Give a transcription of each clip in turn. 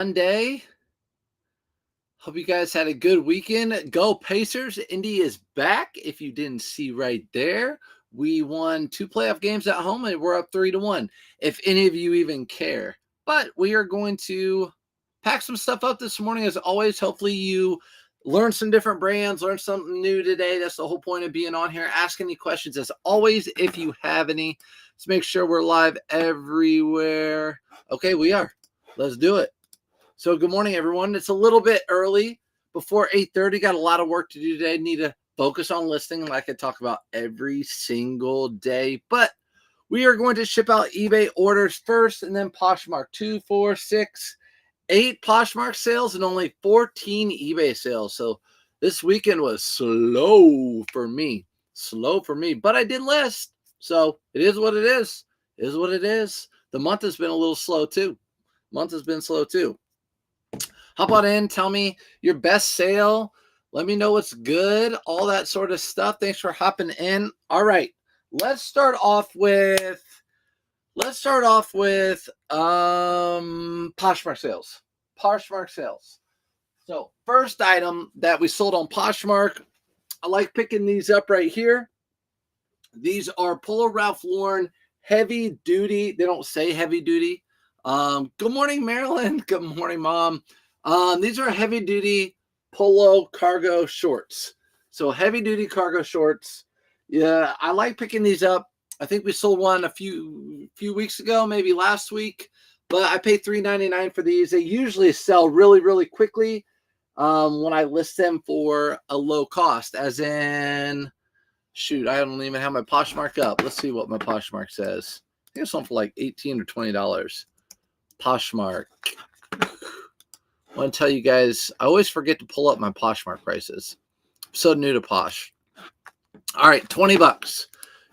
Monday. Hope you guys had a good weekend. Go Pacers. Indy is back. If you didn't see right there, we won 2 playoff games at home and we're up 3-1. If any of you even care. But we are going to pack some stuff up this morning as always. Hopefully you learn some different brands, learn something new today. That's the whole point of being on here. Ask any questions as always if you have any. Let's make sure we're live everywhere. Okay, we are. Let's do it. So good morning, everyone. It's a little bit early before 8:30. Got a lot of work to do today. Need to focus on listing like I talk about every single day. But we are going to ship out eBay orders first and then Poshmark. 2, 4, 6, 8 Poshmark sales and only 14 eBay sales. So this weekend was slow for me. But I did list. So it is what it is. It is what it is. The month has been a little slow too. Hop on in, tell me your best sale. Let me know what's good, all that sort of stuff. Thanks for hopping in. All right, let's start off with Poshmark sales. So first item that we sold on Poshmark, I like picking these up right here. These are Polo Ralph Lauren heavy duty. They don't say heavy duty. Good morning, Marilyn. Good morning, Mom. These are heavy duty polo cargo shorts. So heavy duty cargo shorts. Yeah, I like picking these up. I think we sold one a few weeks ago, maybe last week, but I paid $3.99 for these. They usually sell really, really quickly when I list them for a low cost, as in, shoot, I don't even have my Poshmark up. Let's see what my Poshmark says. I think it's something for like $18 or $20. Poshmark. I want to tell you guys, I always forget to pull up my Poshmark prices. I'm so new to Posh. All right, $20.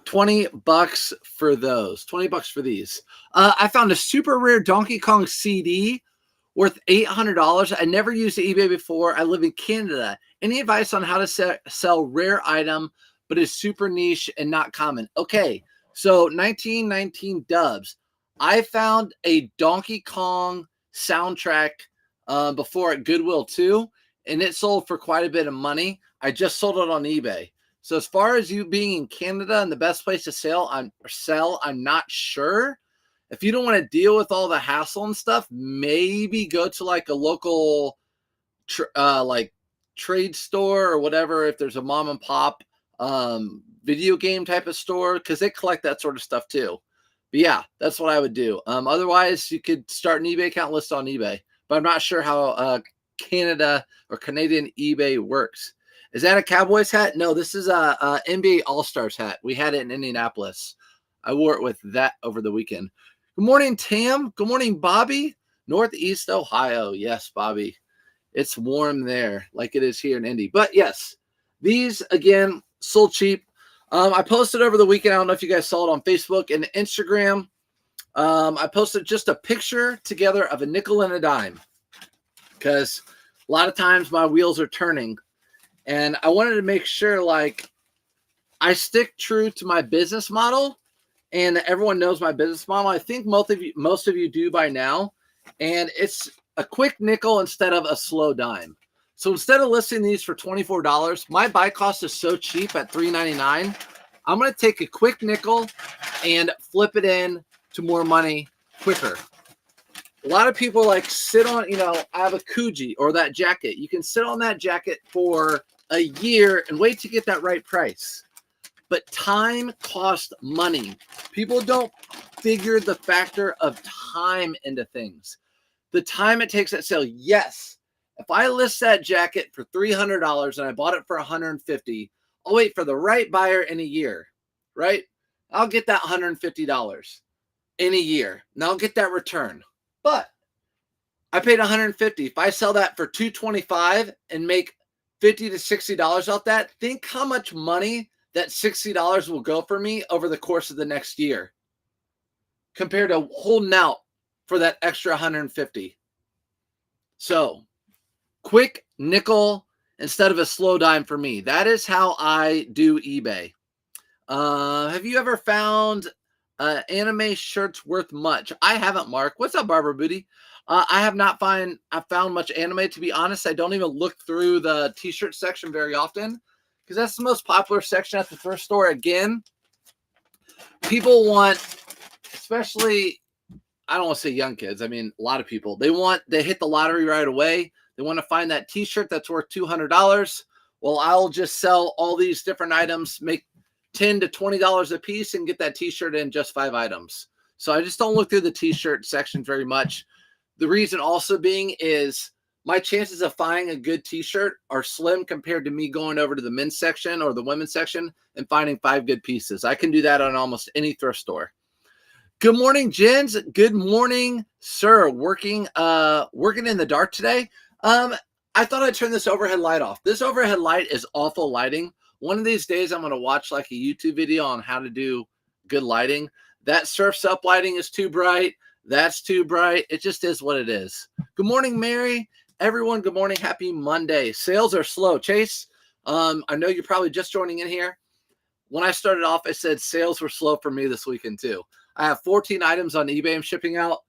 $20 for those. $20 for these. I found a super rare Donkey Kong CD worth $800. I never used eBay before. I live in Canada. Any advice on how to sell rare item, but is super niche and not common? Okay, so 1919 dubs. I found a Donkey Kong soundtrack before at Goodwill too, and it sold for quite a bit of money. I just sold it on eBay. So as far as you being in Canada and the best place to sell, I'm not sure. If you don't want to deal with all the hassle and stuff, maybe go to like a local like trade store or whatever. If there's a mom and pop video game type of store, because they collect that sort of stuff too. But yeah, that's what I would do. Otherwise, you could start an eBay account, list on eBay. But I'm not sure how Canada or Canadian eBay works. Is that a Cowboys hat? No, this is a NBA All-Stars hat. We had it in Indianapolis. I wore it with that over the weekend. Good morning, Tam. Good morning, Bobby. Northeast Ohio. Yes, Bobby. It's warm there like it is here in Indy. But yes, these, again, sold cheap. I posted over the weekend. I don't know if you guys saw it on Facebook and Instagram. I posted just a picture together of a nickel and a dime because a lot of times my wheels are turning, and I wanted to make sure like I stick true to my business model, and everyone knows my business model. I think most of you do by now, and it's a quick nickel instead of a slow dime. So instead of listing these for $24, my buy cost is so cheap at $3.99. I'm going to take a quick nickel and flip it in to more money quicker. A lot of people like sit on, I have a Coogee or that jacket. You can sit on that jacket for a year and wait to get that right price. But time costs money. People don't figure the factor of time into things. The time it takes at sale. Yes. If I list that jacket for $300 and I bought it for $150, I'll wait for the right buyer in a year, right? I'll get that $150 in a year. And I'll get that return. But I paid $150. If I sell that for $225 and make $50 to $60 off that, think how much money that $60 will go for me over the course of the next year compared to holding out for that extra $150. So quick nickel instead of a slow dime for me. That is how I do eBay. Have you ever found anime shirts worth much? I haven't, Mark. What's up, Barbara Booty? I have not found much anime, to be honest. I don't even look through the t-shirt section very often because that's the most popular section at the thrift store. Again, people want, especially, I don't want to say young kids. I mean, a lot of people, they hit the lottery right away. They want to find that t-shirt that's worth $200. Well, I'll just sell all these different items, make $10 to $20 a piece and get that t-shirt in just 5 items. So I just don't look through the t-shirt section very much. The reason also being is my chances of finding a good t-shirt are slim compared to me going over to the men's section or the women's section and finding 5 good pieces. I can do that on almost any thrift store. Good morning, Jens. Good morning, sir. Working in the dark today. I thought I'd turn this overhead light off. This overhead light is awful lighting. One of these days, I'm going to watch like a YouTube video on how to do good lighting. That Surf's Up lighting is too bright. That's too bright. It just is what it is. Good morning, Mary. Everyone, good morning. Happy Monday. Sales are slow. Chase, I know you're probably just joining in here. When I started off, I said sales were slow for me this weekend too. I have 14 items on eBay I'm shipping out.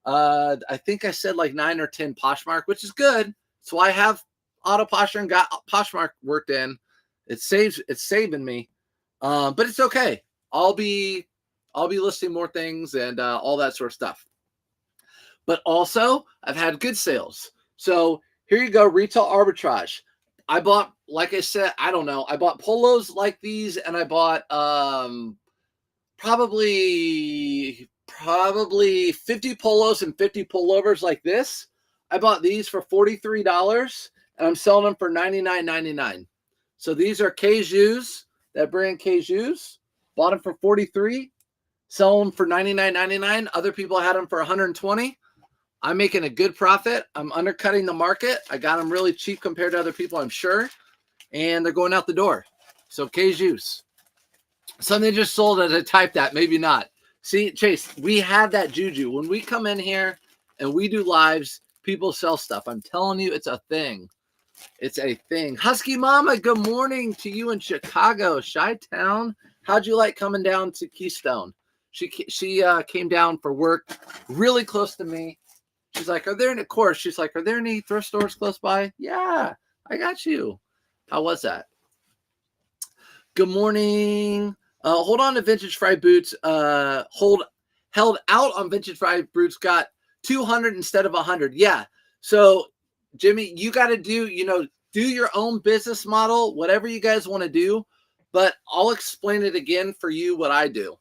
I think I said like 9 or 10 Poshmark, which is good. So I have auto posture and got Poshmark worked in. It's saving me. But it's okay. I'll be listing more things and all that sort of stuff. But also, I've had good sales. So here you go, retail arbitrage. I bought, like I said, I don't know. I bought polos like these, and I bought probably 50 polos and 50 pullovers like this. I bought these for $43, and I'm selling them for $99.99. So these are Cajus, that brand Cajus. Bought them for $43, selling them for $99.99. Other people had them for $120. I'm making a good profit. I'm undercutting the market. I got them really cheap compared to other people, I'm sure. And they're going out the door. So Cajus. Something just sold as I typed that. Maybe not. See, Chase, we have that juju. When we come in here and we do lives, people sell stuff. I'm telling you, it's a thing. It's a thing. Husky Mama, good morning to you in Chicago, Chi-Town. How'd you like coming down to Keystone? She came down for work really close to me. She's like, are there any thrift stores close by? Yeah, I got you. How was that? Good morning. Hold on to Vintage Fried Boots. Held out on Vintage Fried Boots. Got 200 instead of 100. Yeah. So, Jimmy, you got to do your own business model, whatever you guys want to do. But I'll explain it again for you what I do.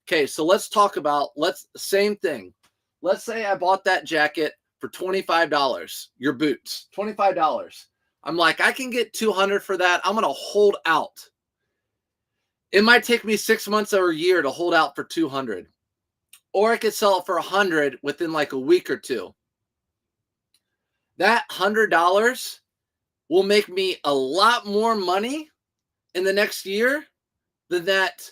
Okay, so let's talk about same thing. Let's say I bought that jacket for $25. Your boots, $25. I'm like, I can get 200 for that. I'm going to hold out. It might take me 6 months or a year to hold out for 200. Or I could sell it for 100 within like a week or two. That $100 will make me a lot more money in the next year than that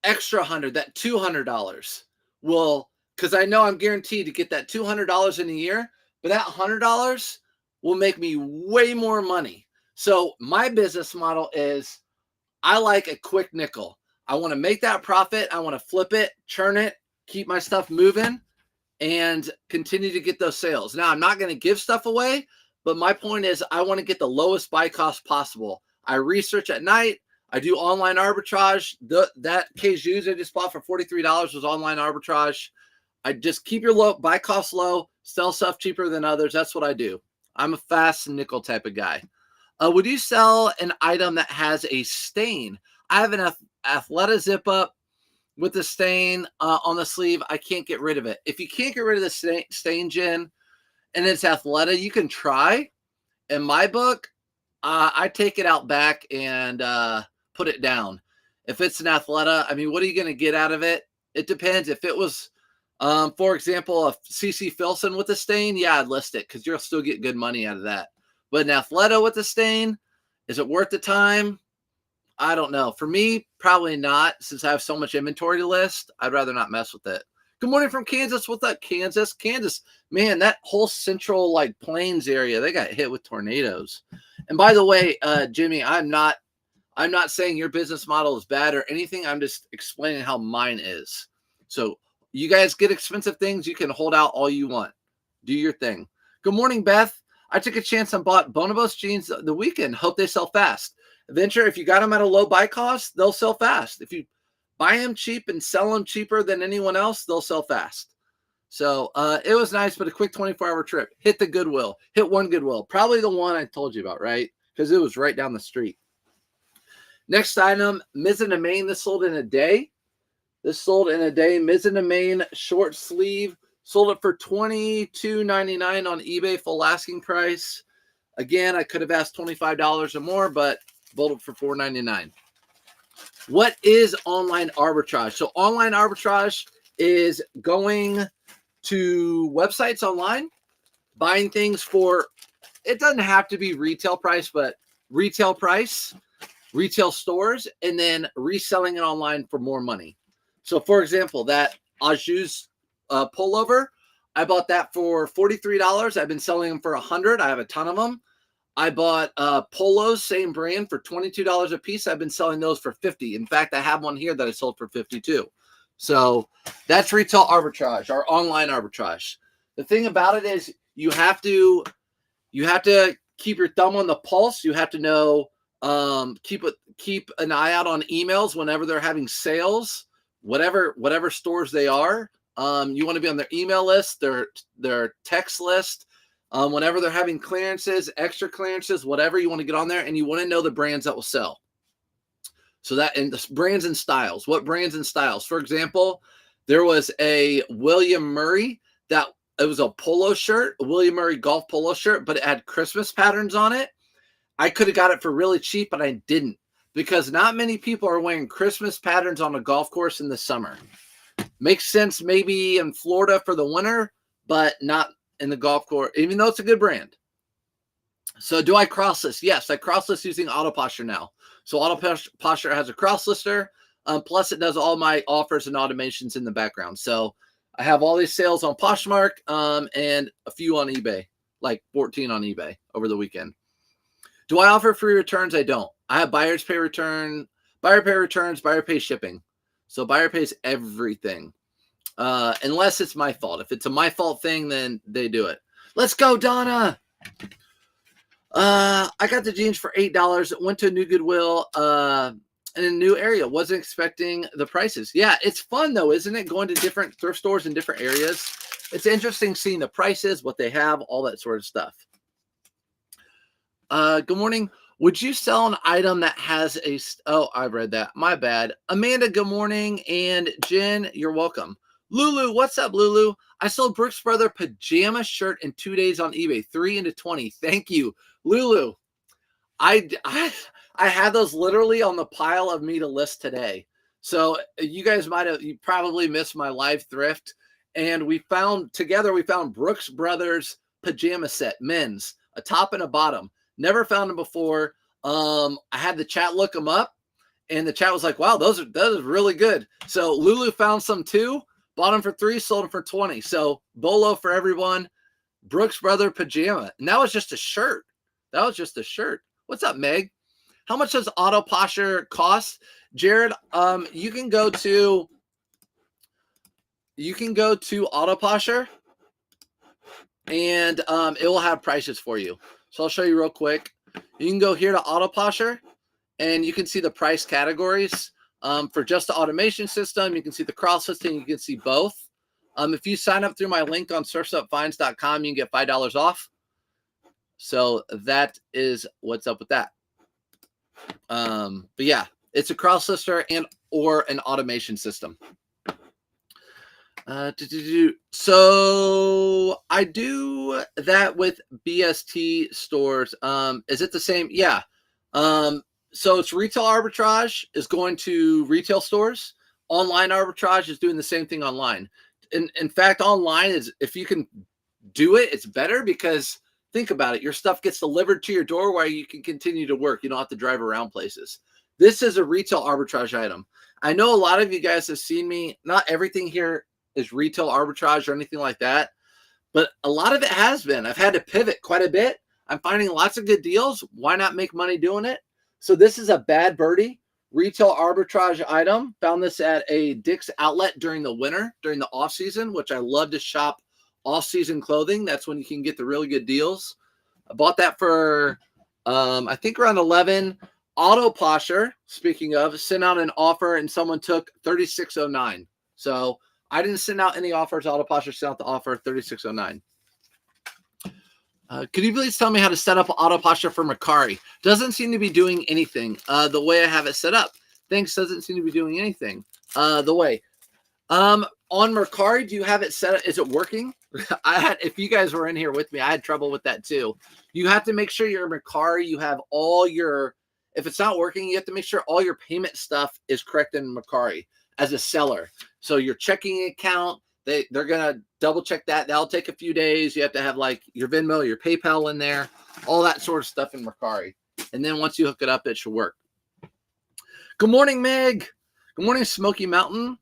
extra 100, that $200 will, because I know I'm guaranteed to get that $200 in a year, but that $100 will make me way more money. So my business model is I like a quick nickel. I want to make that profit. I want to flip it, churn it, keep my stuff moving, and continue to get those sales. Now, I'm not going to give stuff away, but my point is I want to get the lowest buy cost possible. I research at night. I do online arbitrage. That Cajus I just bought for $43 was online arbitrage. I just keep your buy cost low, sell stuff cheaper than others. That's what I do. I'm a fast nickel type of guy. Would you sell an item that has a stain? I have an Athleta zip up with the stain on the sleeve. I can't get rid of it. If you can't get rid of the stain, Jen, and it's Athleta, you can try. In my book, I take it out back and put it down. If it's an Athleta, I mean, what are you going to get out of it? It depends. If it was, for example, a CC Filson with a stain, yeah, I'd list it because you'll still get good money out of that. But an Athleta with a stain, is it worth the time? I don't know. For me, probably not, since I have so much inventory to list. I'd rather not mess with it. Good morning from Kansas. What's up, Kansas? Kansas, man, that whole central like plains area, they got hit with tornadoes. And by the way, Jimmy, I'm not saying your business model is bad or anything. I'm just explaining how mine is. So you guys get expensive things, you can hold out all you want. Do your thing. Good morning, Beth. I took a chance and bought Bonobos jeans the weekend. Hope they sell fast. Venture, if you got them at a low buy cost, they'll sell fast. If you buy them cheap and sell them cheaper than anyone else, they'll sell fast. So it was nice, but a quick 24-hour trip. Hit the Goodwill. Hit one Goodwill. Probably the one I told you about, right? Because it was right down the street. Next item, Mizzen & Main. This sold in a day. Mizzen & Main short sleeve. Sold it for $22.99 on eBay, full asking price. Again, I could have asked $25 or more, but sold it for $4.99. What is online arbitrage? So online arbitrage is going to websites online, buying things for, it doesn't have to be retail price, but retail price, retail stores, and then reselling it online for more money. So for example, that Ajus pullover, I bought that for $43. I've been selling them for $100. I have a ton of them. I bought polos, same brand, for $22 a piece. I've been selling those for $50. In fact, I have one here that I sold for $52. So that's retail arbitrage, or online arbitrage. The thing about it is you have to keep your thumb on the pulse. You have to know, keep an eye out on emails whenever they're having sales, whatever stores they are. You want to be on their email list, their text list. Whenever they're having clearances, extra clearances, whatever, you want to get on there, and you want to know the brands that will sell. So that, and the brands and styles. What brands and styles? For example, there was a William Murray that it was a polo shirt, a William Murray golf polo shirt, but it had Christmas patterns on it. I could have got it for really cheap, but I didn't, because not many people are wearing Christmas patterns on a golf course in the summer. Makes sense maybe in Florida for the winter, but not in the golf course, even though it's a good brand. So do I cross list? Yes, I cross list using AutoPosture now. So AutoPosture has a cross lister. Plus it does all my offers and automations in the background. So I have all these sales on Poshmark and a few on eBay, like 14 on eBay over the weekend. Do I offer free returns? I don't. I have buyer pay returns, buyer pay shipping. So buyer pays everything. Unless it's my fault. If it's a my fault thing, then they do it. Let's go, Donna. I got the jeans for $8. Went to a new Goodwill in a new area. Wasn't expecting the prices. Yeah, it's fun though, isn't it? Going to different thrift stores in different areas. It's interesting seeing the prices, what they have, all that sort of stuff. Good morning. Would you sell an item that has a... Oh, I read that. My bad. Amanda, good morning. And Jen, you're welcome. Lulu, what's up, Lulu? I sold Brooks Brother pajama shirt in 2 days on eBay, 3 into 20. Thank you, Lulu. I had those literally on the pile of me to list today. So you guys you probably missed my live thrift, and we found Brooks Brothers pajama set, men's, a top and a bottom. Never found them before. I had the chat look them up, and the chat was like, "Wow, those are really good." So Lulu found some too. Bought them for $3, sold them for $20. So bolo for everyone. Brooks Brother pajama. And that was just a shirt. What's up, Meg? How much does AutoPosture cost? Jared, you can go to AutoPosture, and it will have prices for you. So I'll show you real quick. You can go here to AutoPosture, and you can see the price categories. For just the automation system, you can see the cross listing. You can see both. If you sign up through my link on surfsupfinds.com, you can get $5 off. So that is what's up with that. But yeah, it's a cross lister or an automation system. So I do that with BST stores. Is it the same? Yeah. So it's retail arbitrage is going to retail stores. Online arbitrage is doing the same thing online. In fact, online is, if you can do it, it's better, because think about it. Your stuff gets delivered to your door where you can continue to work. You don't have to drive around places. This is a retail arbitrage item. I know a lot of you guys have seen me. Not everything here is retail arbitrage or anything like that, but a lot of it has been. I've had to pivot quite a bit. I'm finding lots of good deals. Why not make money doing it? So this is a Bad Birdie retail arbitrage item. Found this at a Dick's outlet during the winter, during the off season, which I love to shop off-season clothing. That's when you can get the really good deals. I bought that for, I think around 11. Auto Posher, speaking of, sent out an offer and someone took $36.09. So I didn't send out any offers. Auto Posher sent out the offer $36.09. Could you please tell me how to set up Auto Posher for Mercari? Doesn't seem to be doing anything the way I have it set up. Thanks doesn't seem to be doing anything the way. On Mercari, do you have it set up? Is it working? If you guys were in here with me, I had trouble with that too. You have to make sure your Mercari, you have all your, if it's not working, you have to make sure all your payment stuff is correct in Mercari as a seller. So your checking account, they're going to double check that. That'll take a few days. You have to have like your Venmo, your PayPal in there, all that sort of stuff in Mercari. And then once you hook it up, it should work. Good morning, Meg. Good morning, Smoky Mountain.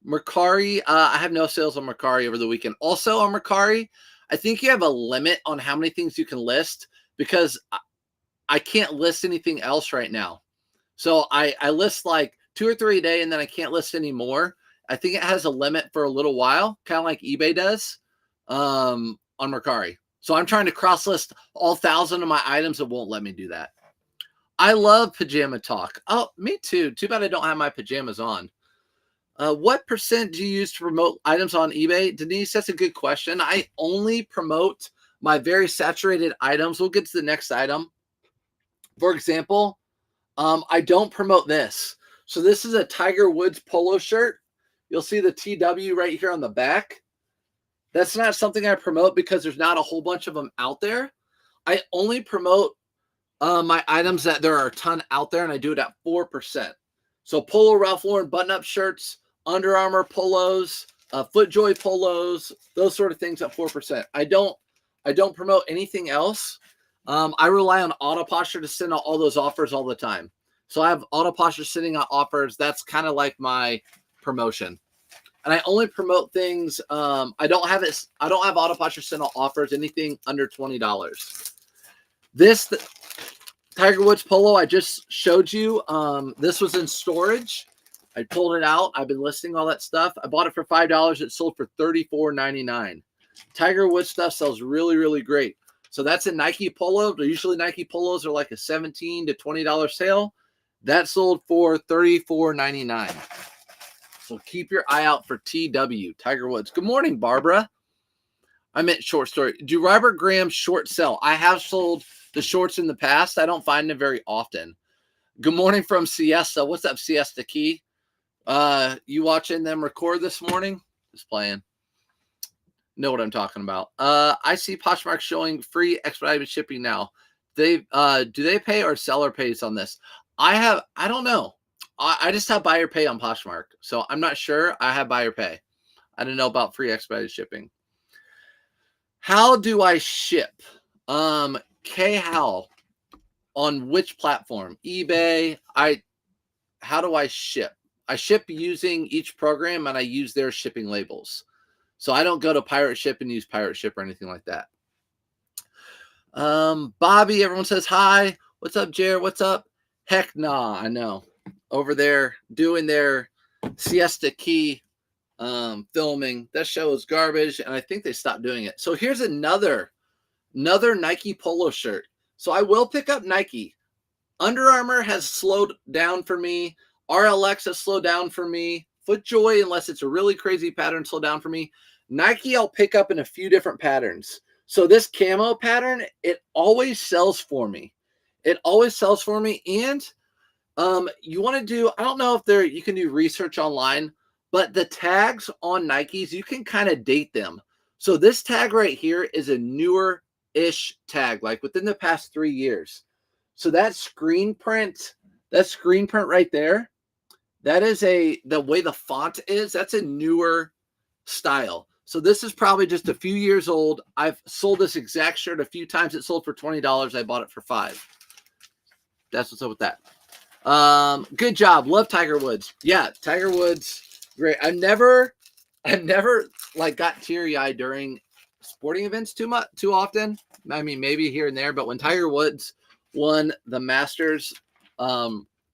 Mercari, I have no sales on Mercari over the weekend. Also on Mercari, I think you have a limit on how many things you can list because I can't list anything else right now. So I list like 2 or 3 a day and then I can't list any more. I think it has a limit for a little while, kind of like eBay does on Mercari. So I'm trying to cross list all 1,000 of my items. It won't let me do that. I love pajama talk. Oh, me too. Too bad I don't have my pajamas on. What percent do you use to promote items on eBay? Denise, that's a good question. I only promote my very saturated items. We'll get to the next item. For example, I don't promote this. So this is a Tiger Woods polo shirt. You'll see the TW right here on the back. That's not something I promote because there's not a whole bunch of them out there. I only promote my items that there are a ton out there, and I do it at 4%. So Polo Ralph Lauren button-up shirts, Under Armour polos, FootJoy polos, those sort of things at 4%. I don't promote anything else. I rely on Auto Posher to send out all those offers all the time. So I have Auto Posher sending out offers. That's kind of like my promotion. And I only promote things. I don't have Auto Posher send out offers, anything under $20. This Tiger Woods polo I just showed you. This was in storage. I pulled it out. I've been listing all that stuff. I bought it for $5. It sold for $34.99. Tiger Woods stuff sells really, really great. So that's a Nike polo. Usually Nike polos are like a $17 to $20 sale. That sold for $34.99. So keep your eye out for TW, Tiger Woods. Good morning, Barbara. I meant short story. Do Robert Graham short sell? I have sold the shorts in the past. I don't find them very often. Good morning from Siesta. What's up, Siesta Key? You watching them record this morning? Just playing. Know what I'm talking about. I see Poshmark showing free expedited shipping now. Do they pay or seller pays on this? I don't know. I just have buyer pay on Poshmark, so I'm not sure. I have buyer pay. I don't know about free expedited shipping. How do I ship? K-Hal on which platform? eBay. How do I ship? I ship using each program and I use their shipping labels. So I don't go to Pirate Ship and use Pirate Ship or anything like that. Bobby, everyone says hi. What's up, Jared? What's up? Heck nah, I know. Over there doing their Siesta Key filming. That show is garbage, and I think they stopped doing it. So here's another Nike polo shirt. So I will pick up Nike. Under Armour has slowed down for me. RLX has slowed down for me. FootJoy, unless it's a really crazy pattern, slowed down for me. Nike, I'll pick up in a few different patterns. So this camo pattern, it always sells for me. It always sells for me. And you want to do, I don't know if you can do research online, but the tags on Nikes, you can kind of date them. So this tag right here is a newer-ish tag, like within the past 3 years. So that screen print right there, that is the way the font is, that's a newer style. So this is probably just a few years old. I've sold this exact shirt a few times. It sold for $20. I bought it for $5. That's what's up with that. Good job. Love Tiger Woods. Yeah, Tiger Woods, great. I've never like got teary-eyed during sporting events too often. I mean, maybe here and there, but when Tiger Woods won the Masters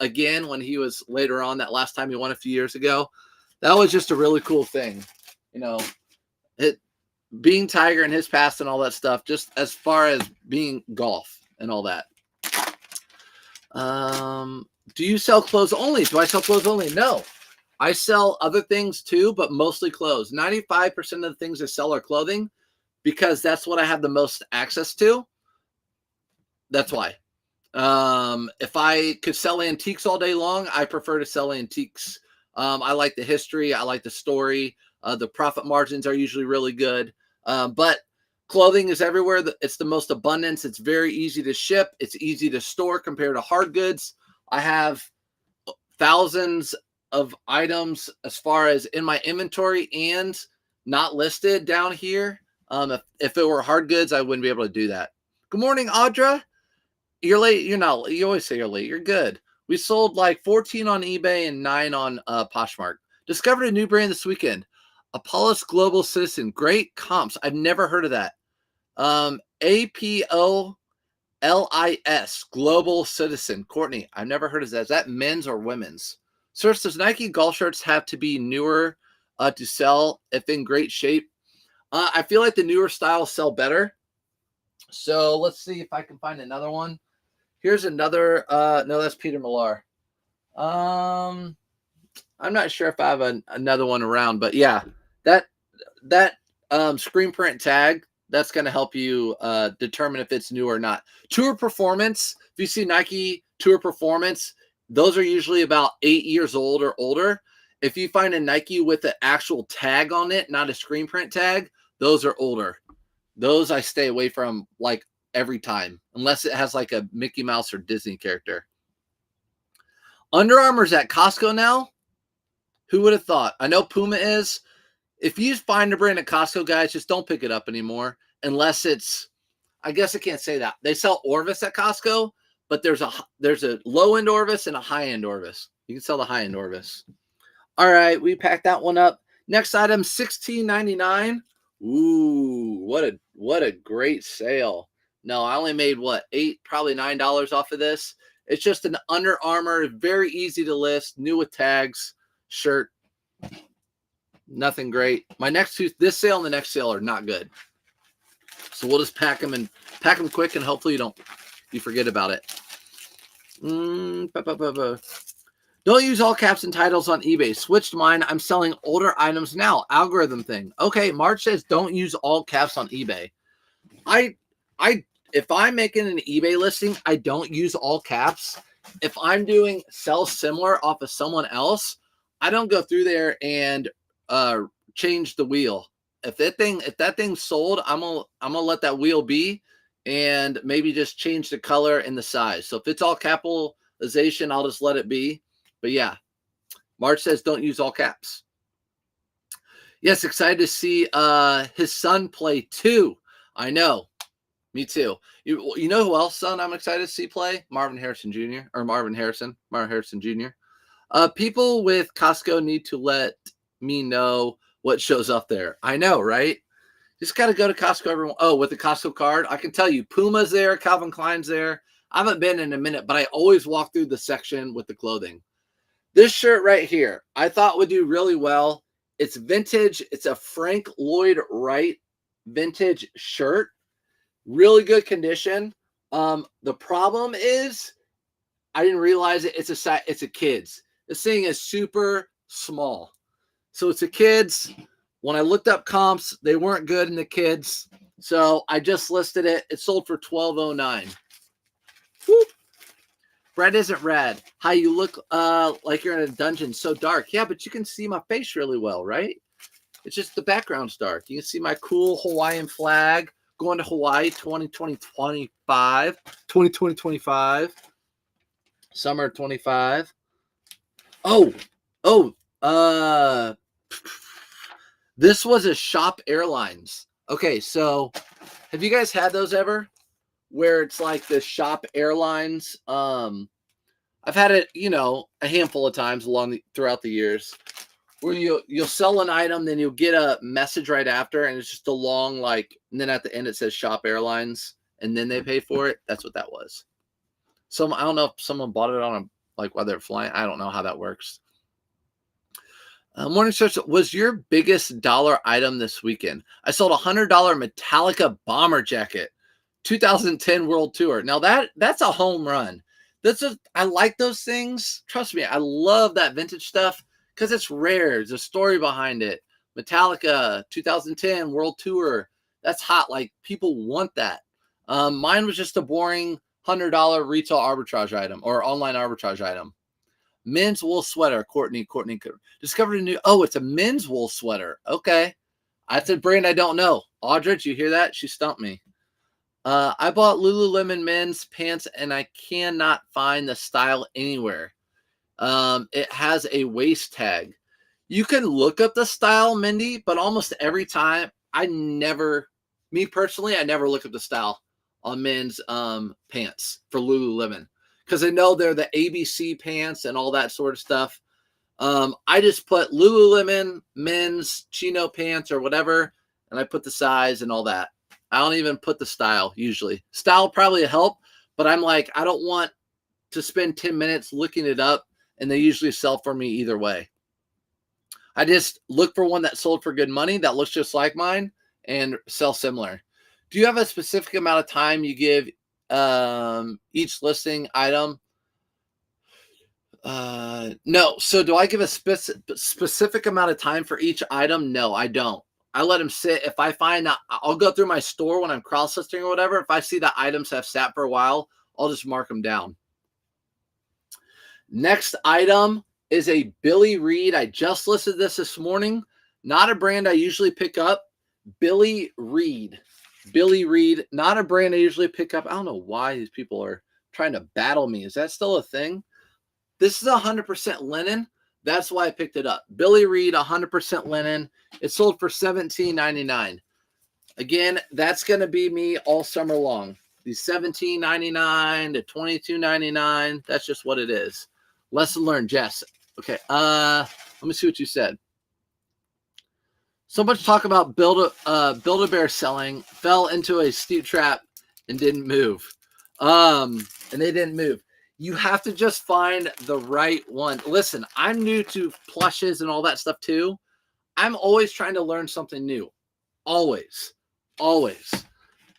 again, when he was later on, that last time he won a few years ago, that was just a really cool thing. You know, being Tiger and his past and all that stuff, just as far as being golf and all that. Do you sell clothes only? Do I sell clothes only? No. I sell other things too, but mostly clothes. 95% of the things I sell are clothing because that's what I have the most access to. That's why. If I could sell antiques all day long, I prefer to sell antiques. I like the history. I like the story. The profit margins are usually really good. But clothing is everywhere. It's the most abundance. It's very easy to ship. It's easy to store compared to hard goods. I have thousands of items as far as in my inventory and not listed down here. If it were hard goods, I wouldn't be able to do that. Good morning, Audra. You're late. You're not. You always say you're late. You're good. We sold like 14 on eBay and 9 on Poshmark. Discovered a new brand this weekend. Apollos Global Citizen. Great comps. I've never heard of that. APOLIS Global Citizen. Courtney, I've never heard of that. Is that men's or women's? Sir, does Nike golf shirts have to be newer to sell if in great shape? I feel like the newer styles sell better. So let's see if I can find another one. Here's another. No, that's Peter Millar. I'm not sure if I have another one around, but yeah, that screen print tag, that's going to help you determine if it's new or not. Tour Performance. If you see Nike Tour Performance, those are usually about 8 years old or older. If you find a Nike with an actual tag on it, not a screen print tag, those are older. Those I stay away from like every time, unless it has like a Mickey Mouse or Disney character. Under Armour's at Costco now. Who would have thought? I know Puma is. If you find a brand at Costco, guys, just don't pick it up anymore unless it's, I guess I can't say that. They sell Orvis at Costco, but there's a low-end Orvis and a high-end Orvis. You can sell the high-end Orvis. All right, we packed that one up. Next item, $16.99. Ooh, what a great sale. No, I only made what, $8, probably $9 off of this. It's just an Under Armour, very easy to list, new with tags, shirt. Nothing great. My next two, this sale and the next sale are not good. So we'll just pack them quick and hopefully you forget about it. Don't use all caps and titles on eBay. Switched mine. I'm selling older items now. Algorithm thing. Okay, March says don't use all caps on eBay. If I'm making an eBay listing, I don't use all caps. If I'm doing sell similar off of someone else, I don't go through there and change the wheel. If that thing's sold, I'm gonna let that wheel be and maybe just change the color and the size. So if it's all capitalization, I'll just let it be. But yeah, March says don't use all caps. Yes, excited to see his son play too. I know. Me too. You know who else, son, I'm excited to see play? Marvin Harrison Jr. Marvin Harrison Jr. People with Costco need to let me know what shows up there. I know, right? Just got to go to Costco, everyone. Oh, with the Costco card, I can tell you Puma's there, Calvin Klein's there. I haven't been in a minute, but I always walk through the section with the clothing. This shirt right here, I thought would do really well. It's vintage. It's a Frank Lloyd Wright vintage shirt. Really good condition. The problem is I didn't realize it. It's a kid's. This thing is super small. So it's a kid's. When I looked up comps, they weren't good in the kids. So I just listed it. It sold for $12.09. Whoop. Brad isn't red. Hi, you look like you're in a dungeon. So dark. Yeah, but you can see my face really well, right? It's just the background's dark. You can see my cool Hawaiian flag. Going to Hawaii 2025. Summer 25. This was a Shop Airlines. Okay, so have you guys had those ever? Where it's like the Shop Airlines. I've had it, a handful of times throughout the years. Where you'll sell an item, then you'll get a message right after, and it's just a long and then at the end it says Shop Airlines, and then they pay for it. That's what that was. I don't know if someone bought it on while they're flying. I don't know how that works. Morning Search was your biggest dollar item this weekend. I sold $100 Metallica bomber jacket, 2010 World Tour. Now that's a home run. I like those things. Trust me, I love that vintage stuff because it's rare. There's a story behind it. Metallica 2010 World Tour. That's hot. Like people want that. Mine was just a boring $100 retail arbitrage item or online arbitrage item. Men's wool sweater. Courtney discovered a new. Oh, it's a men's wool sweater. Okay. That's a brand I don't know. Audrey, did you hear that? She stumped me. I bought Lululemon men's pants and I cannot find the style anywhere. It has a waist tag. You can look up the style, Mindy, but almost every time me personally, I never look up the style on men's pants for Lululemon because I know they're the ABC pants and all that sort of stuff. I just put Lululemon men's chino pants or whatever, and I put the size and all that. I don't even put the style usually. Style probably help, but I'm like, I don't want to spend 10 minutes looking it up, and they usually sell for me either way. I just look for one that sold for good money that looks just like mine and sell similar. Do you have a specific amount of time you give each listing item? No. So do I give a specific amount of time for each item? No, I don't. I let them sit. If I find that, I'll go through my store when I'm cross-listing or whatever. If I see that items have sat for a while, I'll just mark them down. Next item is a Billy Reed. I just listed this morning. Not a brand I usually pick up. Billy Reed. Billy Reed, not a brand I usually pick up. I don't know why these people are trying to battle me. Is that still a thing? This is 100% linen. That's why I picked it up. Billy Reed, 100% linen. It sold for $17.99. Again, that's going to be me all summer long. These $17.99 to $22.99. That's just what it is. Lesson learned, Jess. Okay, let me see what you said. So much talk about Build-A-Bear selling, fell into a steep trap and didn't move. And they didn't move. You have to just find the right one. Listen, I'm new to plushes and all that stuff too. I'm always trying to learn something new. Always.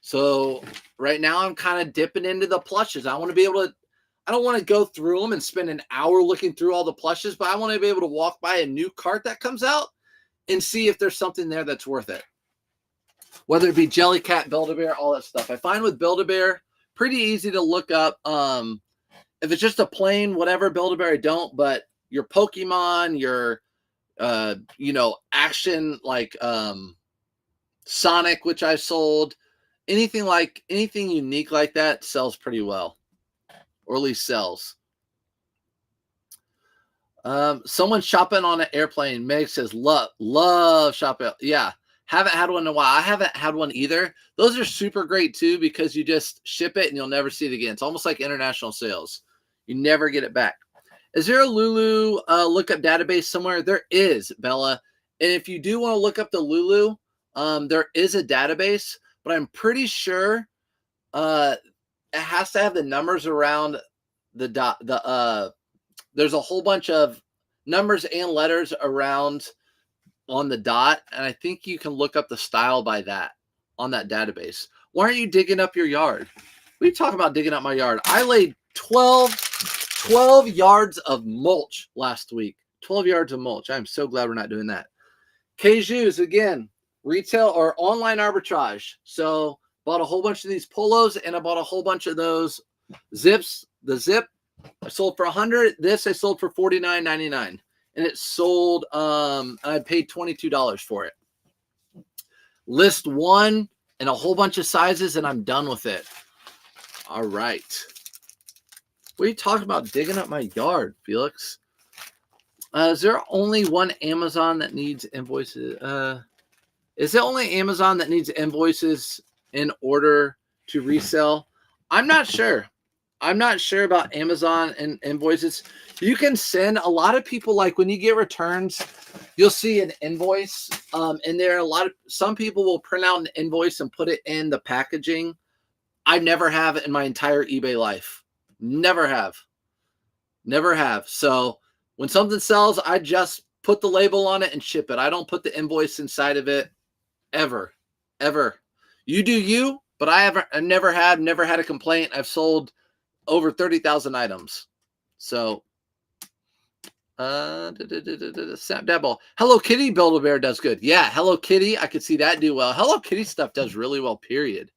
So right now I'm kind of dipping into the plushes. I want to be able to, I don't want to go through them and spend an hour looking through all the plushes, but I want to be able to walk by a new cart that comes out and see if there's something there that's worth it. Whether it be Jellycat, Build-A-Bear, all that stuff. I find with Build-A-Bear, pretty easy to look up. If it's just a plain whatever Build-A-Bear, I don't. But your Pokemon, your action like Sonic, which I sold, anything unique like that sells pretty well, or at least sells. Someone shopping on an airplane. Meg says, love shopping. Yeah. Haven't had one in a while. I haven't had one either. Those are super great too, because you just ship it and you'll never see it again. It's almost like international sales. You never get it back. Is there a Lulu lookup database somewhere? There is, Bella. And if you do want to look up the Lulu, there is a database, but I'm pretty sure it has to have the numbers around there's a whole bunch of numbers and letters around on the dot, and I think you can look up the style by that on that database. Why aren't you digging up your yard? What are you talking about digging up my yard? I laid 12 yards of mulch last week. 12 yards of mulch. I'm so glad we're not doing that. Cajus, again, retail or online arbitrage. So bought a whole bunch of these polos, and I bought a whole bunch of those zips. The zip I sold for $100. This I sold for $49.99. And it sold, I paid $22 for it. List one and a whole bunch of sizes, and I'm done with it. All right. What are you talking about digging up my yard, Felix? Is there only one Amazon that needs invoices? Is it only Amazon that needs invoices in order to resell? I'm not sure. I'm not sure about Amazon and invoices. You can send a lot of people, like when you get returns, you'll see an invoice. And there are some people will print out an invoice and put it in the packaging. I never have in my entire eBay life. Never have. So when something sells, I just put the label on it and ship it. I don't put the invoice inside of it ever. You do you, but I've never had a complaint. I've sold over 30,000 items. So, Dabble. Hello Kitty Build-A-Bear does good. Yeah, Hello Kitty. I could see that do well. Hello Kitty stuff does really well, period.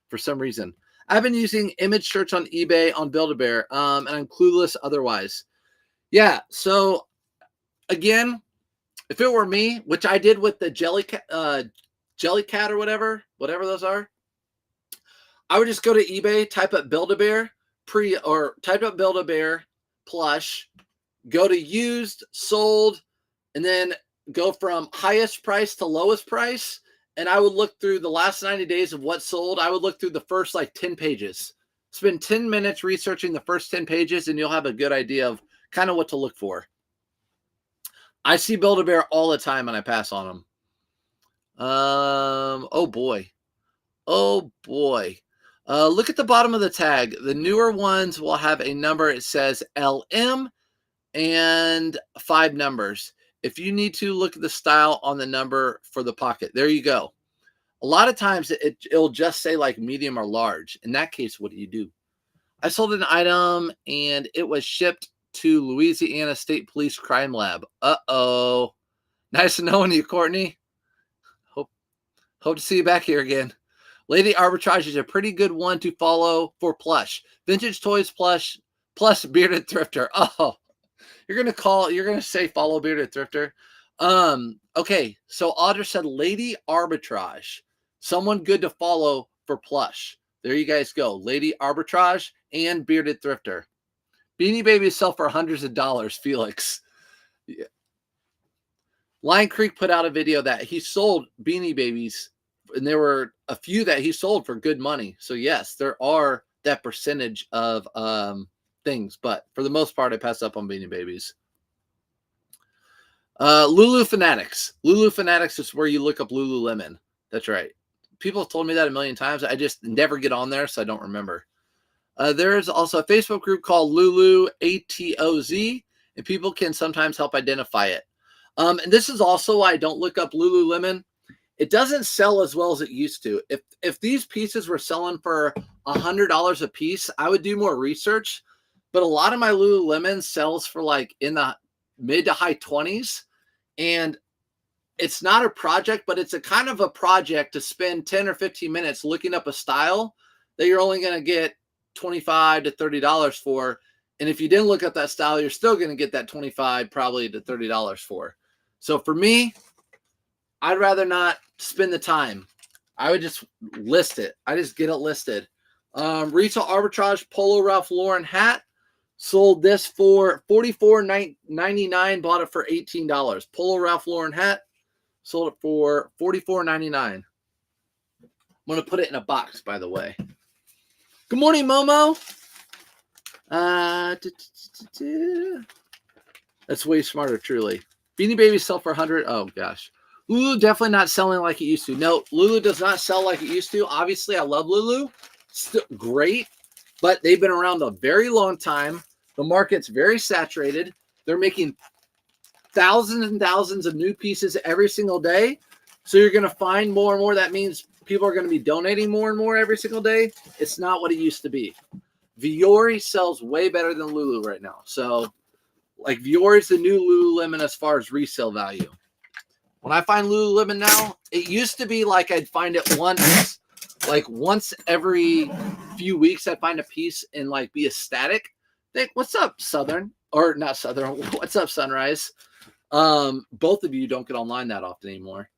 For some reason. I've been using image search on eBay on Build-A-Bear, and I'm clueless otherwise. Yeah, so again, if it were me, which I did with the Jellycat or whatever those are, I would just go to eBay, type up Build-A-Bear type up Build-A-Bear plush, go to used, sold, and then go from highest price to lowest price. And I would look through the last 90 days of what sold. I would look through the first like 10 pages. Spend 10 minutes researching the first 10 pages, and you'll have a good idea of kind of what to look for. I see Build-A-Bear all the time, and I pass on them. Oh boy. Look at the bottom of the tag. The newer ones will have a number. It says LM and 5 numbers. If you need to, look at the style on the number for the pocket. There you go. A lot of times it'll just say like medium or large. In that case, what do? I sold an item and it was shipped to Louisiana State Police Crime Lab. Uh-oh. Nice to knowing you, Courtney. Hope to see you back here again. Lady Arbitrage is a pretty good one to follow for plush. Vintage Toys plush plus Bearded Thrifter. Oh, you're going to say follow Bearded Thrifter. Okay, so Audra said Lady Arbitrage. Someone good to follow for plush. There you guys go. Lady Arbitrage and Bearded Thrifter. Beanie Babies sell for hundreds of dollars, Felix. Yeah. Lion Creek put out a video that he sold Beanie Babies, and there were a few that he sold for good money. So yes, there are that percentage of things, but for the most part, I pass up on Beanie Babies. Lulu Fanatics. Lulu Fanatics is where you look up Lululemon. That's right. People have told me that a million times. I just never get on there, so I don't remember. There is also a Facebook group called Lulu ATOZ, and people can sometimes help identify it. And this is also why I don't look up Lululemon. It doesn't sell as well as it used to. If these pieces were selling for $100 a piece, I would do more research. But a lot of my Lululemon sells for like in the mid to high 20s. And it's not a project, but it's a kind of a project to spend 10 or 15 minutes looking up a style that you're only going to get $25 to $30 for. And if you didn't look up that style, you're still going to get that $25 probably to $30 for. So for me, I'd rather not spend the time. I would just list it. I just get it listed. Retail Arbitrage Polo Ralph Lauren hat. Sold this for $44.99. Bought it for $18. Polo Ralph Lauren hat. Sold it for $44.99. I'm going to put it in a box, by the way. Good morning, Momo. That's way smarter, truly. Beanie Babies sell for $100. Oh, gosh. Lulu definitely not selling like it used to. No, Lulu does not sell like it used to. Obviously, I love Lulu. Still great, but they've been around a very long time. The market's very saturated. They're making thousands and thousands of new pieces every single day. So you're going to find more and more. That means people are going to be donating more and more every single day. It's not what it used to be. Viore sells way better than Lulu right now. So like Viore is the new Lululemon as far as resale value. When I find Lululemon now, it used to be like I'd find it once every few weeks. I'd find a piece and like be ecstatic. Think, what's up, Southern? Or not Southern. What's up, Sunrise? Both of you don't get online that often anymore.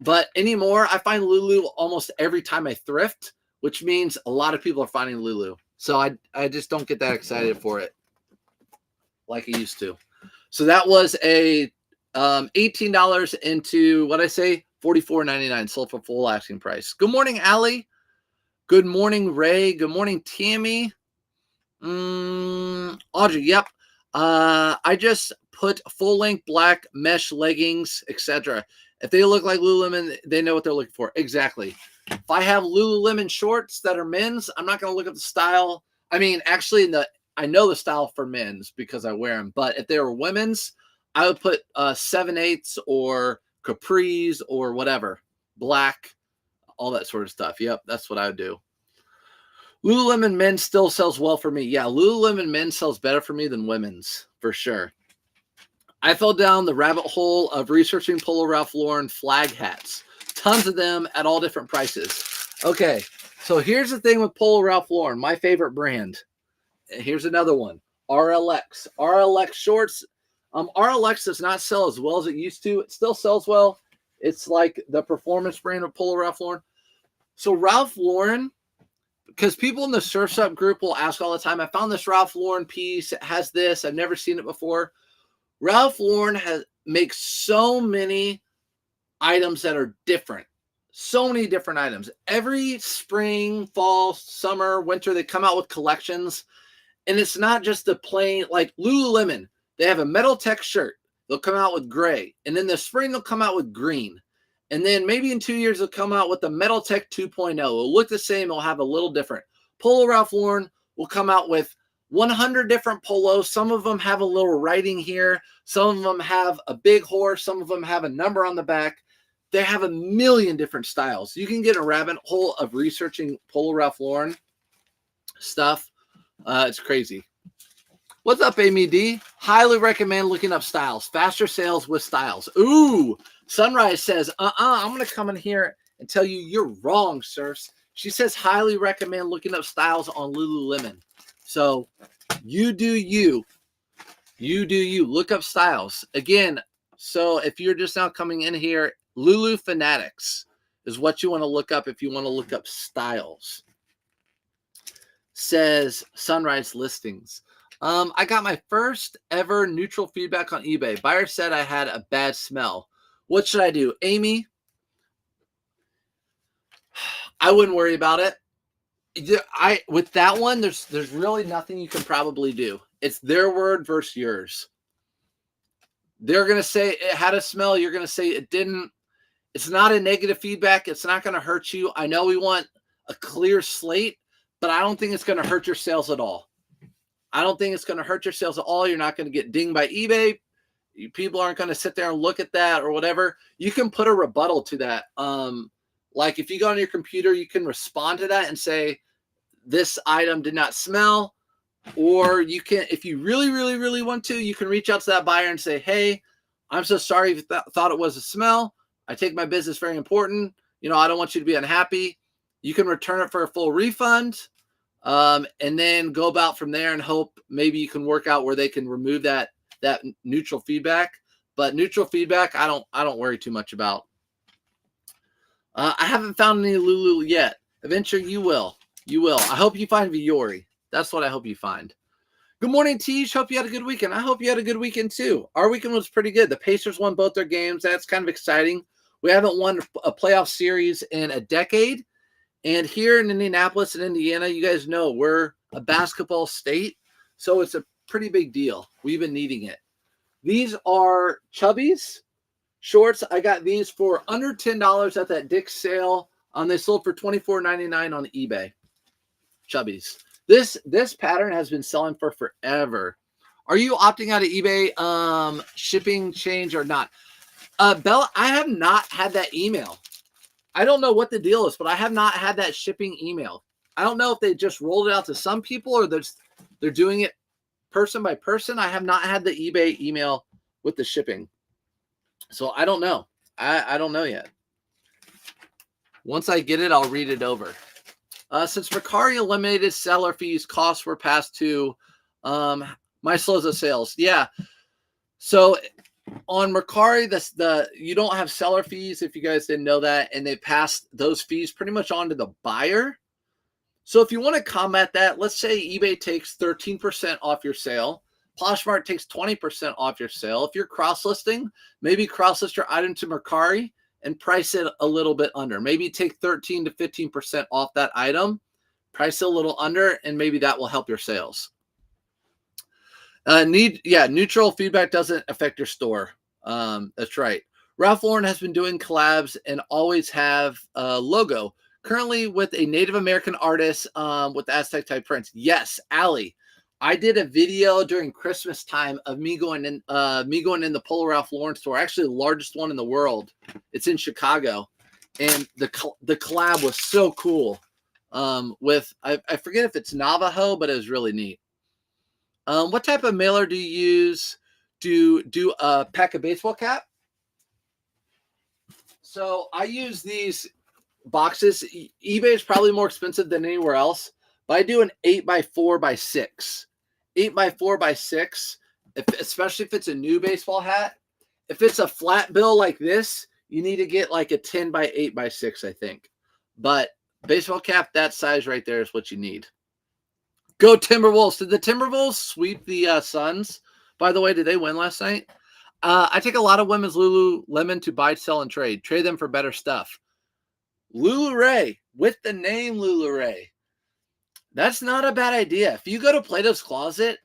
But anymore, I find Lulu almost every time I thrift, which means a lot of people are finding Lulu. So I just don't get that excited for it like I used to. So that was a $18 into what I say, $44.99, sold for full asking price. Good morning, Allie. Good morning, Ray. Good morning, Tammy. Audrey, yep. I just put full length black mesh leggings, etc. If they look like Lululemon, they know what they're looking for. Exactly. If I have Lululemon shorts that are men's, I'm not going to look at the style. I mean, actually, I know the style for men's because I wear them. But if they were women's, I would put 7/8 or capris or whatever, black, all that sort of stuff. Yep, that's what I would do. Lululemon men still sells well for me. Yeah, Lululemon men sells better for me than women's, for sure. I fell down the rabbit hole of researching Polo Ralph Lauren flag hats. Tons of them at all different prices. Okay, so here's the thing with Polo Ralph Lauren, my favorite brand. Here's another one, RLX. RLX shorts. RLX does not sell as well as it used to. It still sells well. It's like the performance brand of Polo Ralph Lauren. So Ralph Lauren, because people in the Surf's Up group will ask all the time, I found this Ralph Lauren piece. It has this. I've never seen it before. Ralph Lauren makes so many items that are different. So many different items. Every spring, fall, summer, winter, they come out with collections. And it's not just the plain, like Lululemon. They have a Metal Tech shirt. They'll come out with gray. And then this spring, they'll come out with green. And then maybe in 2 years, they'll come out with the Metal Tech 2.0. It'll look the same. It'll have a little different. Polo Ralph Lauren will come out with 100 different polos. Some of them have a little writing here. Some of them have a big horse. Some of them have a number on the back. They have a million different styles. You can get a rabbit hole of researching Polo Ralph Lauren stuff. It's crazy. What's up, Amy D? Highly recommend looking up styles. Faster sales with styles. Ooh, Sunrise says, I'm going to come in here and tell you you're wrong, sirs. She says highly recommend looking up styles on Lululemon. So you do you. You do you. Look up styles. Again, so if you're just now coming in here, Lulu Fanatics is what you want to look up if you want to look up styles. Says Sunrise Listings. I got my first ever neutral feedback on eBay. Buyer said I had a bad smell. What should I do? Amy, I wouldn't worry about it. With that one, there's really nothing you can probably do. It's their word versus yours. They're going to say it had a smell. You're going to say it didn't. It's not a negative feedback. It's not going to hurt you. I know we want a clear slate, but I don't think it's going to hurt your sales at all. I don't think it's going to hurt your sales at all. You're not going to get dinged by eBay. People aren't going to sit there and look at that or whatever. You can put a rebuttal to that. Like if you go on your computer, you can respond to that and say, this item did not smell. Or you can, if you really, really, really want to, you can reach out to that buyer and say, hey, I'm so sorry if you thought it was a smell. I take my business very important. You know, I don't want you to be unhappy. You can return it for a full refund. And then go about from there and hope maybe you can work out where they can remove that neutral feedback. But neutral feedback, I don't worry too much about. I haven't found any Lulu yet. Eventually you will. You will. I hope you find Viore. That's what I hope you find. Good morning, Tish. Hope you had a good weekend. I hope you had a good weekend too. Our weekend was pretty good. The Pacers won both their games. That's kind of exciting. We haven't won a playoff series in a decade. And here in Indianapolis and Indiana, you guys know we're a basketball state. So it's a pretty big deal. We've been needing it. These are Chubbies shorts. I got these for under $10 at that Dick's sale. They sold for $24.99 on eBay. Chubbies. This pattern has been selling for forever. Are you opting out of eBay shipping change or not? Bella, I have not had that email. I don't know what the deal is, but I have not had that shipping email. I don't know if they just rolled it out to some people or they're doing it person by person. I have not had the eBay email with the shipping. So I don't know. I don't know yet. Once I get it, I'll read it over. Since Mercari eliminated seller fees, costs were passed to my Sloza sales. Yeah. So on Mercari, you don't have seller fees if you guys didn't know that, and they passed those fees pretty much on to the buyer. So if you want to combat that, let's say eBay takes 13% off your sale, Poshmark takes 20% off your sale. If you're cross-listing, maybe cross-list your item to Mercari and price it a little bit under. Maybe take 13 to 15% off that item, price it a little under, and maybe that will help your sales. Neutral feedback doesn't affect your store. That's right. Ralph Lauren has been doing collabs and always have a logo. Currently with a Native American artist with Aztec type prints. Yes, Allie. I did a video during Christmas time of me going in the Polo Ralph Lauren store, actually the largest one in the world. It's in Chicago, and the collab was so cool. With I forget if it's Navajo, but it was really neat. What type of mailer do you use to do a pack of baseball cap? So I use these boxes. eBay is probably more expensive than anywhere else, but I do an 8x4x6. 8x4x6, especially if it's a new baseball hat. If it's a flat bill like this, you need to get like a 10x8x6, I think. But baseball cap that size right there is what you need. Go Timberwolves. Did the Timberwolves sweep the Suns? By the way, did they win last night? I take a lot of women's Lululemon to buy, sell, and trade. Trade them for better stuff. LuluRay, with the name LuluRay. That's not a bad idea. If you go to Plato's Closet,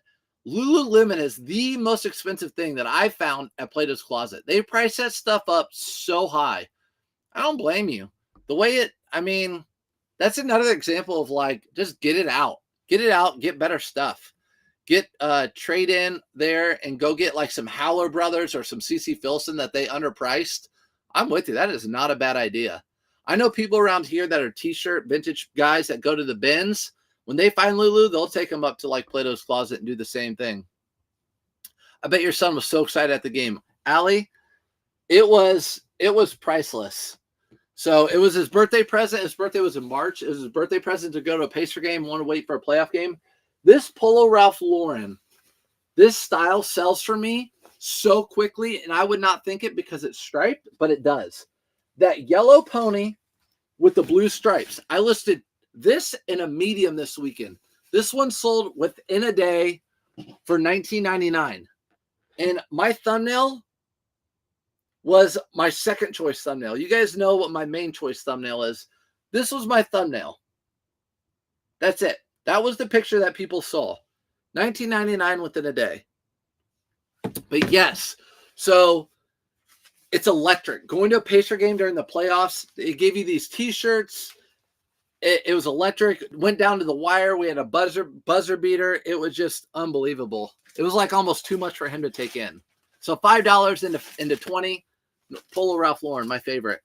Lululemon is the most expensive thing that I found at Plato's Closet. They price that stuff up so high. I don't blame you. The way that's another example of like, just get it out. Get it out, get better stuff. Get trade in there and go get like some Howler Brothers or some CC Filson that they underpriced. I'm with you. That is not a bad idea. I know people around here that are t-shirt vintage guys that go to the bins. When they find Lulu, they'll take them up to like Plato's Closet and do the same thing. I bet your son was so excited at the game. Allie, it was priceless. So it was his birthday present. His birthday was in March. It was his birthday present to go to a Pacer game, want to wait for a playoff game. This Polo Ralph Lauren, this style sells for me so quickly, and I would not think it because it's striped, but it does. That yellow pony with the blue stripes. I listed this in a medium this weekend. This one sold within a day for $19.99. And my thumbnail was my second choice thumbnail. You guys know what my main choice thumbnail is. This was my thumbnail. That's it. That was the picture that people saw. $19.99 within a day. But yes, so it's electric. Going to a Pacer game during the playoffs, they gave you these t-shirts. It was electric. Went down to the wire. We had a buzzer beater. It was just unbelievable. It was like almost too much for him to take in. So $5 into 20. Polo Ralph Lauren, my favorite.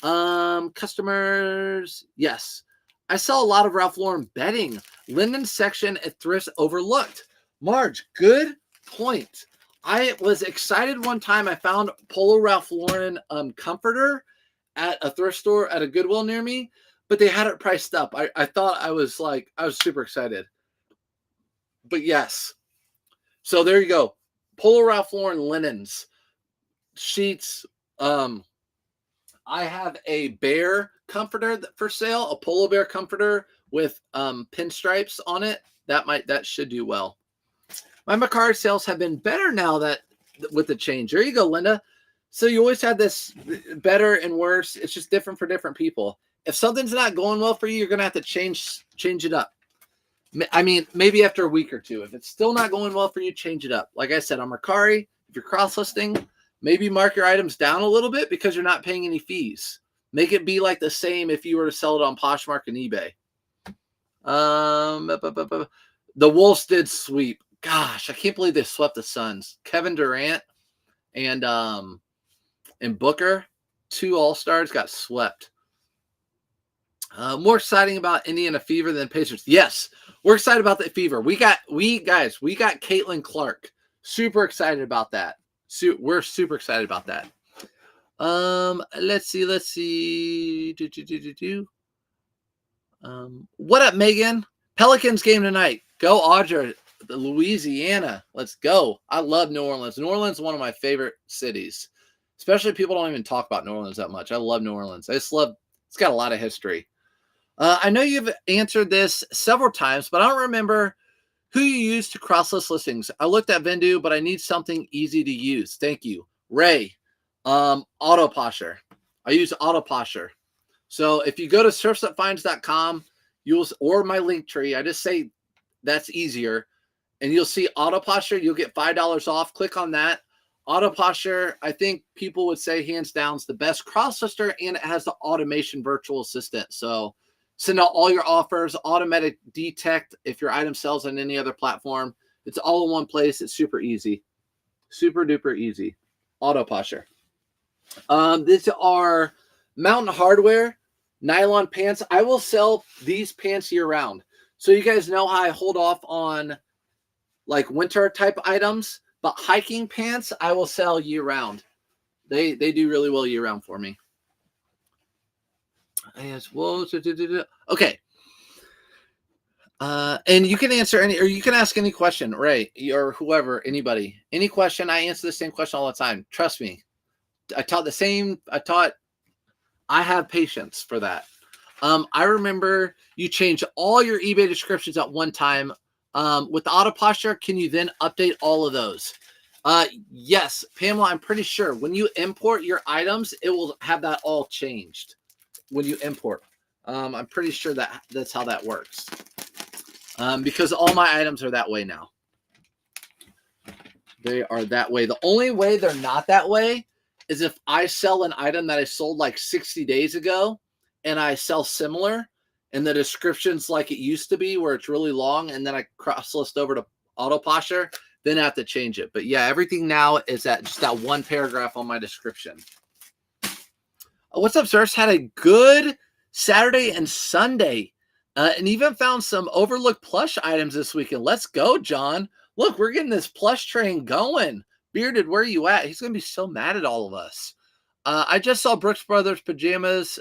Customers, yes. I saw a lot of Ralph Lauren bedding. Linen section at thrifts overlooked. Marge, good point. I was excited one time. I found Polo Ralph Lauren comforter at a thrift store at a Goodwill near me, but they had it priced up. I thought I was super excited. But yes. So there you go. Polo Ralph Lauren linens, sheets. I have a bear comforter for sale, a polar bear comforter with pinstripes on it. That should do well. My Macari sales have been better now that with the change. There you go, Linda. So you always had this better and worse. It's just different for different people. If something's not going well for you, you're gonna have to change it up. I mean, maybe after a week or two. If it's still not going well for you, change it up. Like I said, on Macari, if you're cross-listing, maybe mark your items down a little bit because you're not paying any fees. Make it be like the same if you were to sell it on Poshmark and eBay. The Wolves did sweep. Gosh, I can't believe they swept the Suns. Kevin Durant and Booker, 2 All-Stars, got swept. More exciting about Indiana Fever than Pacers. Yes, we're excited about the Fever. We got Caitlin Clark. Super excited about that. We're super excited about that. Let's see. What up, Megan? Pelicans game tonight. Go, Audra. Louisiana. Let's go. I love New Orleans. New Orleans is one of my favorite cities. Especially people don't even talk about New Orleans that much. I love New Orleans. It's got a lot of history. I know you've answered this several times, but I don't remember who you use to cross-list listings. I looked at Vendu, but I need something easy to use. Thank you. Ray, Autoposher. I use Autoposher. So if you go to surfsupfinds.com, or my link tree, I just say that's easier, and you'll see Autoposher. You'll get $5 off. Click on that. Autoposher, I think people would say hands down is the best cross-lister, and it has the automation virtual assistant. So send out all your offers, automatic detect if your item sells on any other platform. It's all in one place. It's super easy. Super duper easy. Autoposher. These are Mountain Hardwear nylon pants. I will sell these pants year round. So you guys know how I hold off on like winter type items, but hiking pants I will sell year round. They do really well year round for me. Okay. And you can answer any, or you can ask any question, Ray, or whoever, anybody, any question. I answer the same question all the time. Trust me. I have patience for that. I remember you change all your eBay descriptions at one time. With the auto posture, can you then update all of those? Yes, Pamela, I'm pretty sure when you import your items, it will have that all changed when you import. I'm pretty sure that's how that works. Because all my items are that way now. They are that way. The only way they're not that way is if I sell an item that I sold like 60 days ago and I sell similar and the description's like it used to be where it's really long and then I cross list over to auto posture, then I have to change it. But yeah, everything now is at just that one paragraph on my description. What's up, sirs? Had a good Saturday and Sunday and even found some overlooked plush items this weekend. Let's go, John. Look, we're getting this plush train going. Bearded, where are you at? He's going to be so mad at all of us. I just saw Brooks Brothers pajamas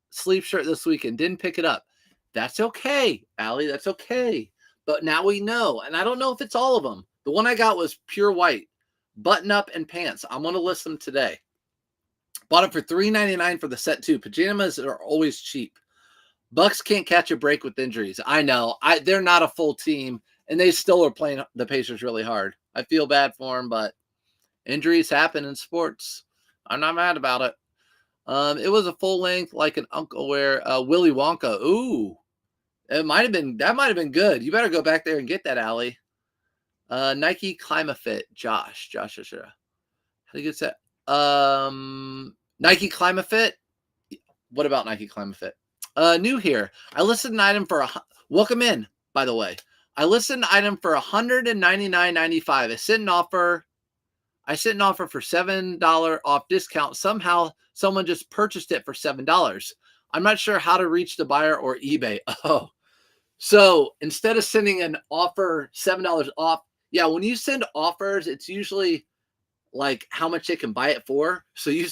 sleeve shirt this weekend. Didn't pick it up. That's okay, Allie. That's okay. But now we know. And I don't know if it's all of them. The one I got was pure white. Button up and pants. I'm going to list them today. Bought it for $3.99 for the set too. Pajamas are always cheap. Bucks can't catch a break with injuries. I know. They're not a full team. And they still are playing the Pacers really hard. I feel bad for them, but injuries happen in sports. I'm not mad about it. It was a full length, like an Uncle Wear Willy Wonka. Ooh, that might have been good. You better go back there and get that, Allie. Nike ClimaFit, Josh. How do you get that? Nike ClimaFit. What about Nike ClimaFit? New here. I listed an item for welcome in, by the way. I listed an item for $199.95. I sent an offer for $7 off discount. Somehow someone just purchased it for $7. I'm not sure how to reach the buyer or eBay. Oh, so instead of sending an offer $7 off, yeah, when you send offers, it's usually like how much they can buy it for. So you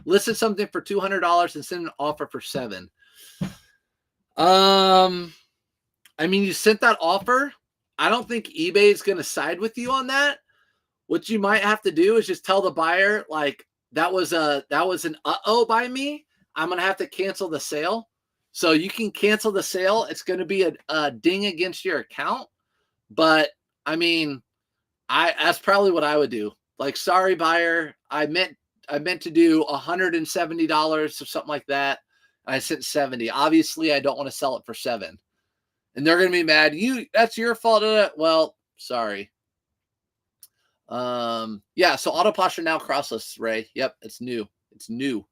listed something for $200 and send an offer for $7. I mean, you sent that offer. I don't think eBay is going to side with you on that. What you might have to do is just tell the buyer, like, that was an uh-oh by me. I'm going to have to cancel the sale. So you can cancel the sale. It's going to be a ding against your account. But, I mean, that's probably what I would do. Like, sorry, buyer. I meant to do $170 or something like that. I sent $70. Obviously, I don't want to sell it for $7. And they're going to be mad. That's your fault. Well, sorry. Yeah, so auto posture now crossless, Ray. Yep, it's new. It's new.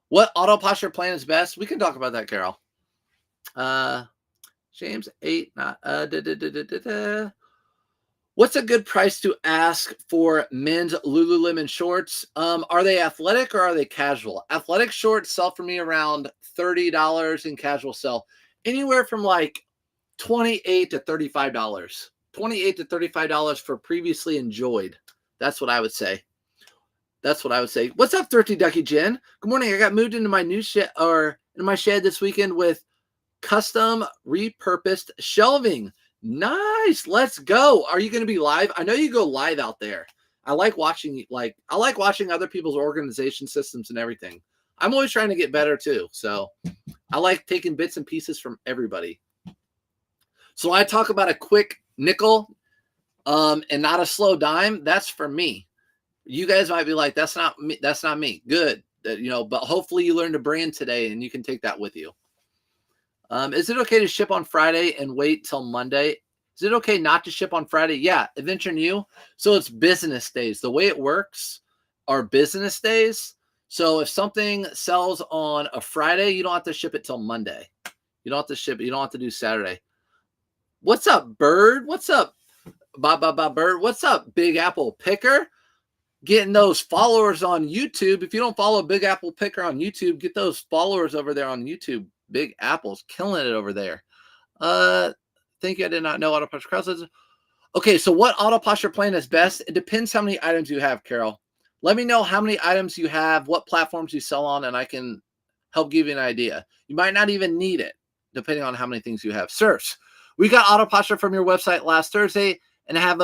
What auto posture plan is best? We can talk about that, Carol. James 8. What's a good price to ask for men's Lululemon shorts? Are they athletic or are they casual? Athletic shorts sell for me around $30 and casual sell anywhere from like $28 to $35. $28 to $35 for previously enjoyed. That's what I would say. What's up, Thrifty Ducky Jen? Good morning. I got moved into my new shed in my shed this weekend with custom repurposed shelving. Nice. Let's go. Are you going to be live? I know you go live out there. I like watching other people's organization systems and everything. I'm always trying to get better too. So I like taking bits and pieces from everybody. So I talk about a quick nickel and not a slow dime. That's for me. You guys might be like, that's not me. That's not me. Good. But hopefully you learned a brand today and you can take that with you. Is it okay to ship on Friday and wait till Monday? Is it okay not to ship on Friday? Yeah, Adventure New. So it's business days. The way it works are business days. So if something sells on a Friday, you don't have to ship it till Monday. You don't have to ship it. You don't have to do Saturday. What's up, Bird? What's up, Bird? What's up, Big Apple Picker? Getting those followers on YouTube. If you don't follow Big Apple Picker on YouTube, get those followers over there on YouTube. Big Apple's killing it over there. Thank you. I did not know auto posture crowds. Okay, so what auto posture plan is best? It depends how many items you have, Carol. Let me know how many items you have, what platforms you sell on, and I can help give you an idea. You might not even need it, depending on how many things you have. Search. We got auto posture from your website last Thursday, and I have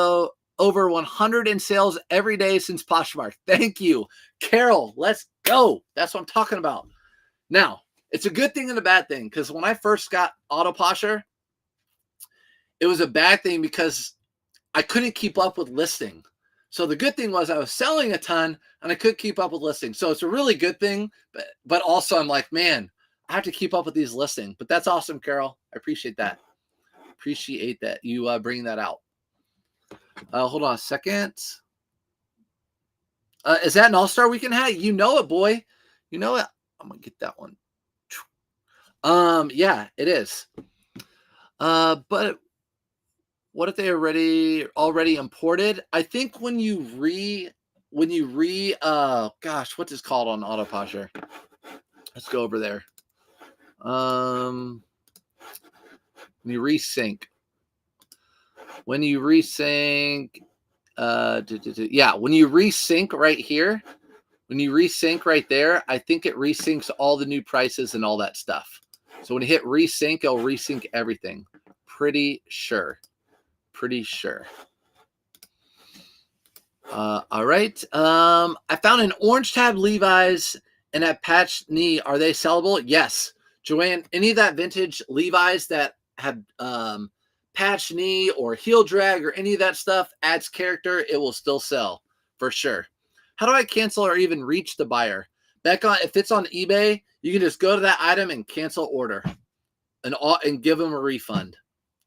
over 100 in sales every day since Poshmark. Thank you, Carol. Let's go. That's what I'm talking about. Now, it's a good thing and a bad thing, because when I first got auto posture, it was a bad thing because I couldn't keep up with listing. So the good thing was I was selling a ton and I could keep up with listing. So it's a really good thing, but also I'm like, man, I have to keep up with these listings. But that's awesome, Carol. I appreciate that. Appreciate that you bringing that out. Hold on a second. Is that an all-star weekend hat? You know it, boy. You know it. I'm going to get that one. Yeah, it is. But what if they already imported? I think when you gosh, what's this called on auto posture? Let's go over there. When you resync. When you resync, yeah, when you resync right here, when you resync right there, I think it resyncs all the new prices and all that stuff. So when you hit resync, it'll resync everything. Pretty sure. All right. I found an orange tab Levi's and a patched knee. Are they sellable? Yes. Joanne, any of that vintage Levi's that have patched knee or heel drag or any of that stuff adds character, it will still sell for sure. How do I cancel or even reach the buyer? If it's on eBay, you can just go to that item and cancel order and give them a refund.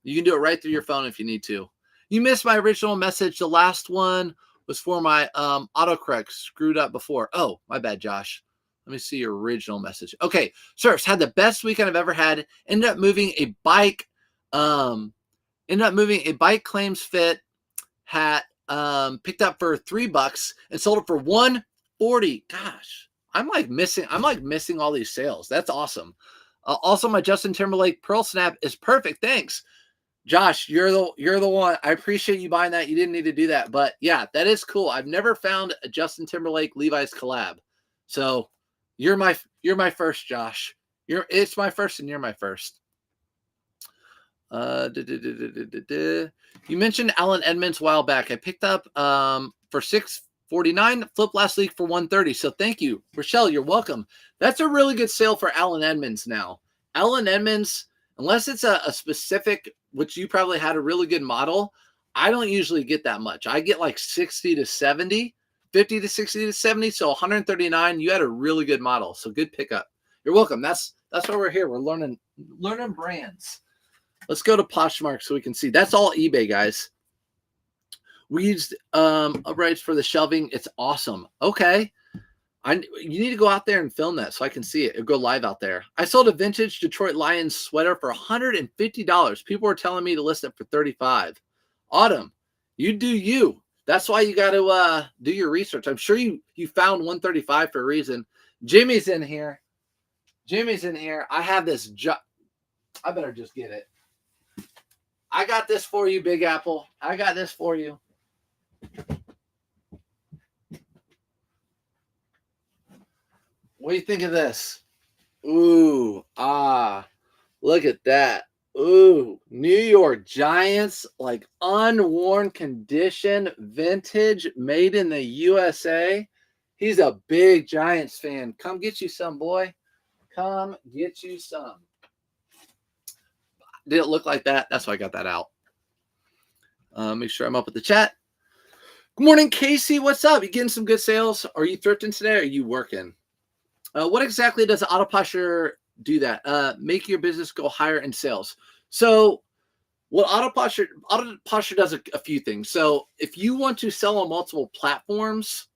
You can do it right through your phone if you need to. You missed my original message. The last one was for my autocorrect screwed up before. Oh, my bad, Josh. Let me see your original message. Okay, Surfs had the best weekend I've ever had. Ended up moving a bike claims fit hat, picked up for $3 and sold it for $140. Gosh, I'm like missing all these sales. That's awesome. Also, my Justin Timberlake Pearl Snap is perfect. Thanks. Josh, you're the one. I appreciate you buying that. You didn't need to do that, but yeah, that is cool. I've never found a Justin Timberlake Levi's collab, so you're my first, Josh. It's my first, and you're my first. You mentioned Alan Edmonds a while back. I picked up for $649, flipped last week for $130. So thank you, Rochelle. You're welcome. That's a really good sale for Alan Edmonds now. Alan Edmonds, unless it's a specific, which you probably had a really good model, I don't usually get that much. I get like 60 to 70, 50 to 60 to 70. So 139, you had a really good model. So good pickup. You're welcome. That's why we're here. We're learning brands. Let's go to Poshmark so we can see. That's all eBay, guys. We used uprights for the shelving. It's awesome. Okay. You need to go out there and film that so I can see it. It'll go live out there. I sold a vintage Detroit Lions sweater for $150. People were telling me to list it for $35. Autumn, you do you. That's why you got to do your research. I'm sure you found $135 for a reason. Jimmy's in here. I have this. I better just get it. I got this for you, Big Apple. I got this for you. What do you think of this? Ooh, look at that. Ooh, New York Giants, like unworn condition, vintage, made in the USA. He's a big Giants fan. Come get you some, boy. Come get you some. Did it look like that? That's why I got that out. Make sure I'm up with the chat. Good morning, Casey. What's up? You getting some good sales? Are you thrifting today? Or are you working? What exactly does auto posture do that? Make your business go higher in sales. So what auto posture does a few things. So if you want to sell on multiple platforms,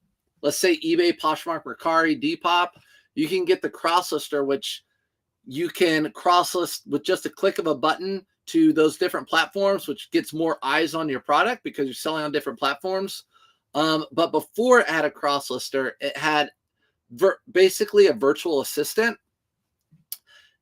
let's say eBay, Poshmark, Mercari, Depop, you can get the cross lister, which you can cross list with just a click of a button to those different platforms, which gets more eyes on your product because you're selling on different platforms. But before it had a cross lister, it had basically a virtual assistant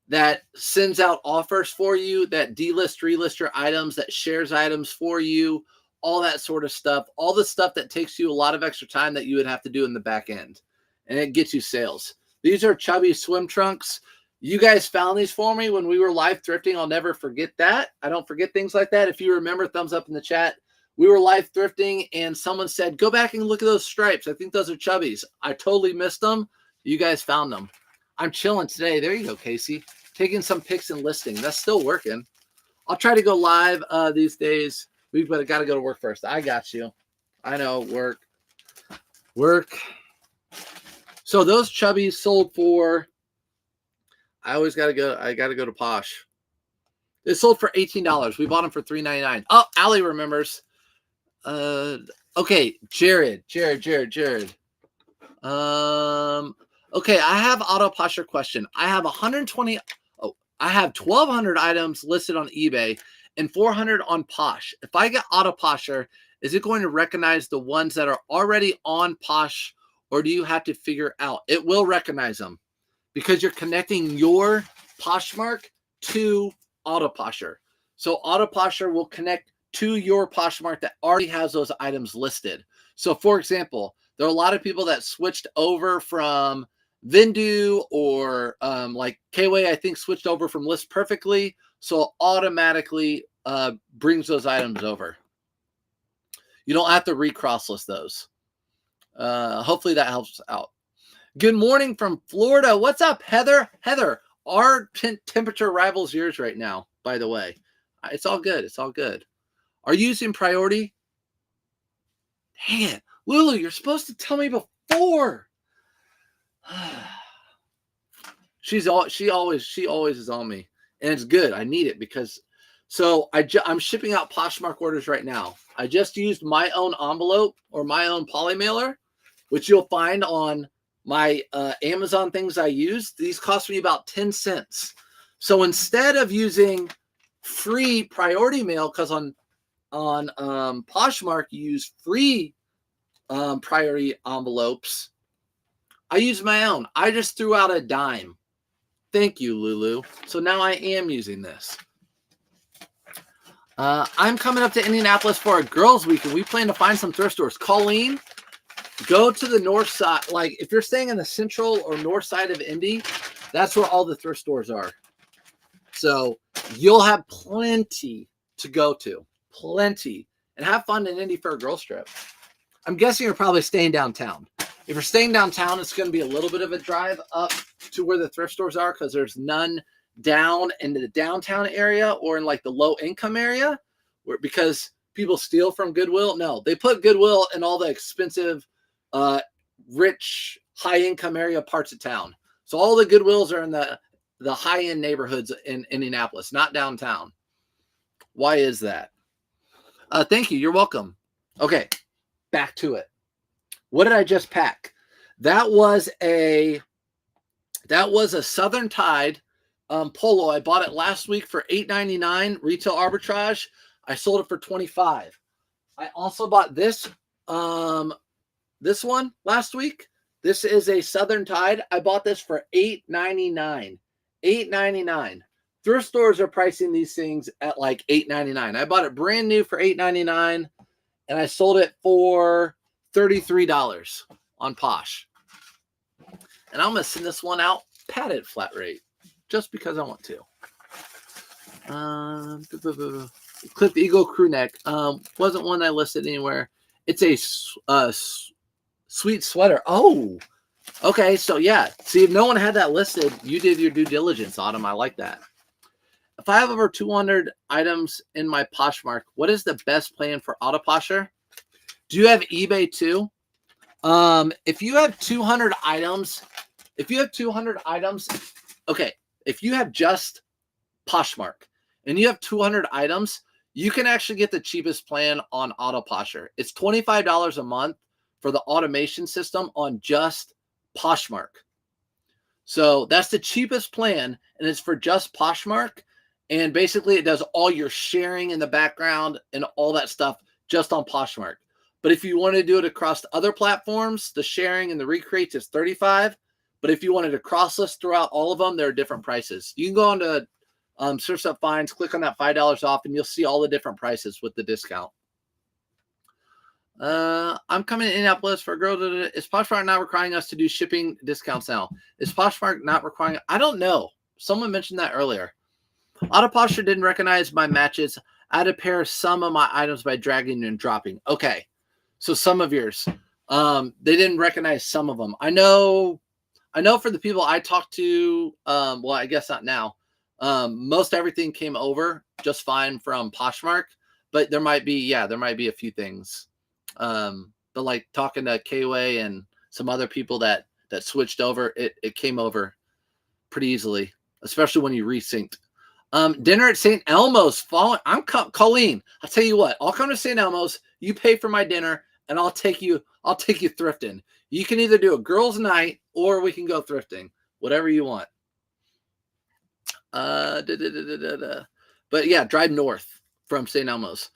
that sends out offers for you, that delist, relist your items, that shares items for you, all that sort of stuff, all the stuff that takes you a lot of extra time that you would have to do in the back end. And it gets you sales. These are chubby swim trunks. You guys found these for me when we were live thrifting. I'll never forget that. I don't forget things like that. If you remember, thumbs up in the chat. We were live thrifting and someone said, go back and look at those stripes. I think those are chubbies. I totally missed them. You guys found them. I'm chilling today. There you go, Casey. Taking some pics and listing. That's still working. I'll try to go live these days. We've got to go to work first. I got you. I know. Work. So those chubbies sold for, I got to go to Posh. They sold for $18. We bought them for $3.99. Oh, Allie remembers. Okay, Jared. Okay, I have auto posture question. I have 120. Oh, I have 1,200 items listed on eBay and 400 on Posh. If I get auto posture, is it going to recognize the ones that are already on Posh, or do you have to figure out? It will recognize them because you're connecting your Poshmark to auto posture. So auto posture will connect to your Poshmark that already has those items listed. So for example, there are a lot of people that switched over from Vindu or like Kway, I think switched over from List Perfectly. So automatically brings those items over. You don't have to recross list those. Hopefully that helps out. Good morning from Florida. What's up, Heather? Heather, our temperature rivals yours right now, by the way. It's all good. It's all good. Are you using priority? Dang it. Lulu, you're supposed to tell me before. She always is on me, and it's good. I need it because I'm shipping out Poshmark orders right now. I just used my own envelope or my own poly mailer, which you'll find on my Amazon things I use. These cost me about 10 cents. So instead of using free priority mail, because on Poshmark you use free priority envelopes, I use my own. I just threw out a dime. Thank you, Lulu. So now I am using this. I'm coming up to Indianapolis for a girls' week, and we plan to find some thrift stores. Colleen, go to the north side. Like, if you're staying in the central or north side of Indy, that's where all the thrift stores are. So you'll have plenty to go to. Plenty. And have fun in Indy for a girls' trip. I'm guessing you're probably staying downtown. If you're staying downtown, it's going to be a little bit of a drive up to where the thrift stores are because there's none down into the downtown area or in like the low income area because people steal from Goodwill. No, they put Goodwill in all the expensive, rich, high income area parts of town. So all the Goodwills are in the high end neighborhoods in Indianapolis, not downtown. Why is that? Thank you. You're welcome. Okay, back to it. What did I just pack? That was a Southern Tide polo. I bought it last week for $8.99 retail arbitrage. I sold it for $25. I also bought this one last week. This is a Southern Tide. I bought this for $8.99. $8.99. Thrift stores are pricing these things at like $8.99. I bought it brand new for $8.99, and I sold it for $33 on Posh. And I'm going to send this one out padded flat rate just because I want to. Clip Eagle crew neck. Wasn't one I listed anywhere. It's a sweet sweater. Oh, okay. So yeah. See, if no one had that listed, you did your due diligence, Autumn. I like that. If I have over 200 items in my Poshmark, what is the best plan for auto posture? Do you have eBay too? If you have 200 items, okay, if you have just Poshmark and you have 200 items, you can actually get the cheapest plan on auto posture. It's $25 a month for the automation system on just Poshmark. So that's the cheapest plan, and it's for just Poshmark. And basically, it does all your sharing in the background and all that stuff just on Poshmark. But if you want to do it across other platforms, the sharing and the recreates is $35. But if you wanted to cross-list throughout all of them, there are different prices. You can go on to Surf's Up Finds, click on that $5 off, and you'll see all the different prices with the discount. I'm coming to Indianapolis for a girl. Is Poshmark not requiring us to do shipping discounts now? Is Poshmark not requiring? I don't know. Someone mentioned that earlier. Autoposture didn't recognize my matches. I had to pair some of my items by dragging and dropping. Okay. So some of yours, they didn't recognize some of them. I know for the people I talked to, well, I guess not now. Most everything came over just fine from Poshmark, but there might be a few things. But like talking to K-Way and some other people that switched over, it came over pretty easily, especially when you resynced. Dinner at St. Elmo's following. Colleen. I'll tell you what, I'll come to St. Elmo's. You pay for my dinner, and I'll take you thrifting. You can either do a girls' night or we can go thrifting. Whatever you want. But yeah, drive north from St. Elmo's.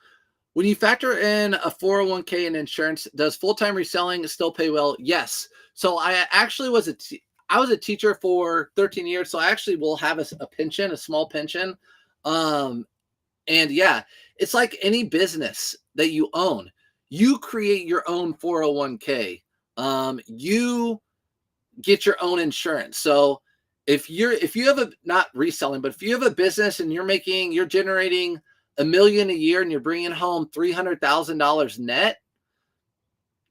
When you factor in a 401k and insurance, does full-time reselling still pay well? Yes. So I actually was a teacher for 13 years, so I actually will have a pension, a small pension. And yeah, it's like any business that you own. You create your own 401k. You get your own insurance. So if you have not reselling, but if you have a business and you're generating $1 million a year and you're bringing home $300,000 net,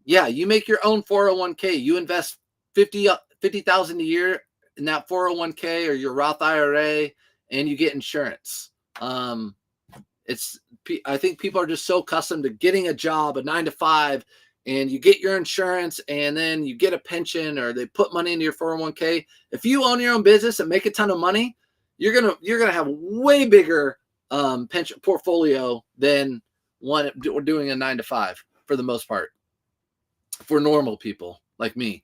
yeah, you make your own 401k. You invest $50,000 a year in that 401k or your Roth IRA, and you get insurance. I think people are just so accustomed to getting a job, a 9-to-5, and you get your insurance, and then you get a pension, or they put money into your 401k. If you own your own business and make a ton of money, you're gonna have way bigger pension portfolio than one doing a 9-to-5 for the most part. For normal people like me.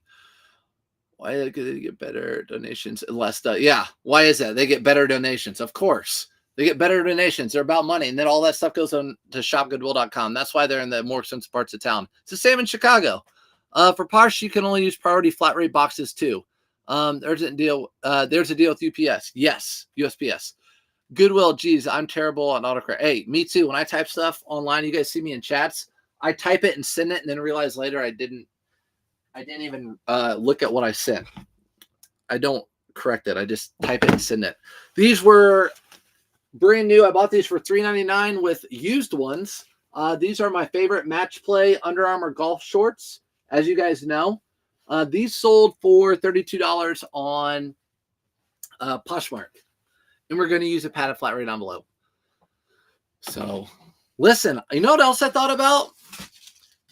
Why do they get better donations and less stuff? Yeah. Why is that? They get better donations. Of course. They get better donations. They're about money. And then all that stuff goes on to shopgoodwill.com. That's why they're in the more expensive parts of town. It's the same in Chicago. For Posh, you can only use priority flat rate boxes too. There's a deal with UPS. Yes. USPS. Goodwill. Geez, I'm terrible on autocorrect. Hey, me too. When I type stuff online, you guys see me in chats. I type it and send it and then realize later I didn't even look at what I sent. I don't correct it. I just type it and send it. These were brand new. I bought these for $3.99 with used ones. These are my favorite match play Under Armour golf shorts. As you guys know, these sold for $32 on Poshmark. And we're going to use a padded flat rate envelope. So listen, you know what else I thought about?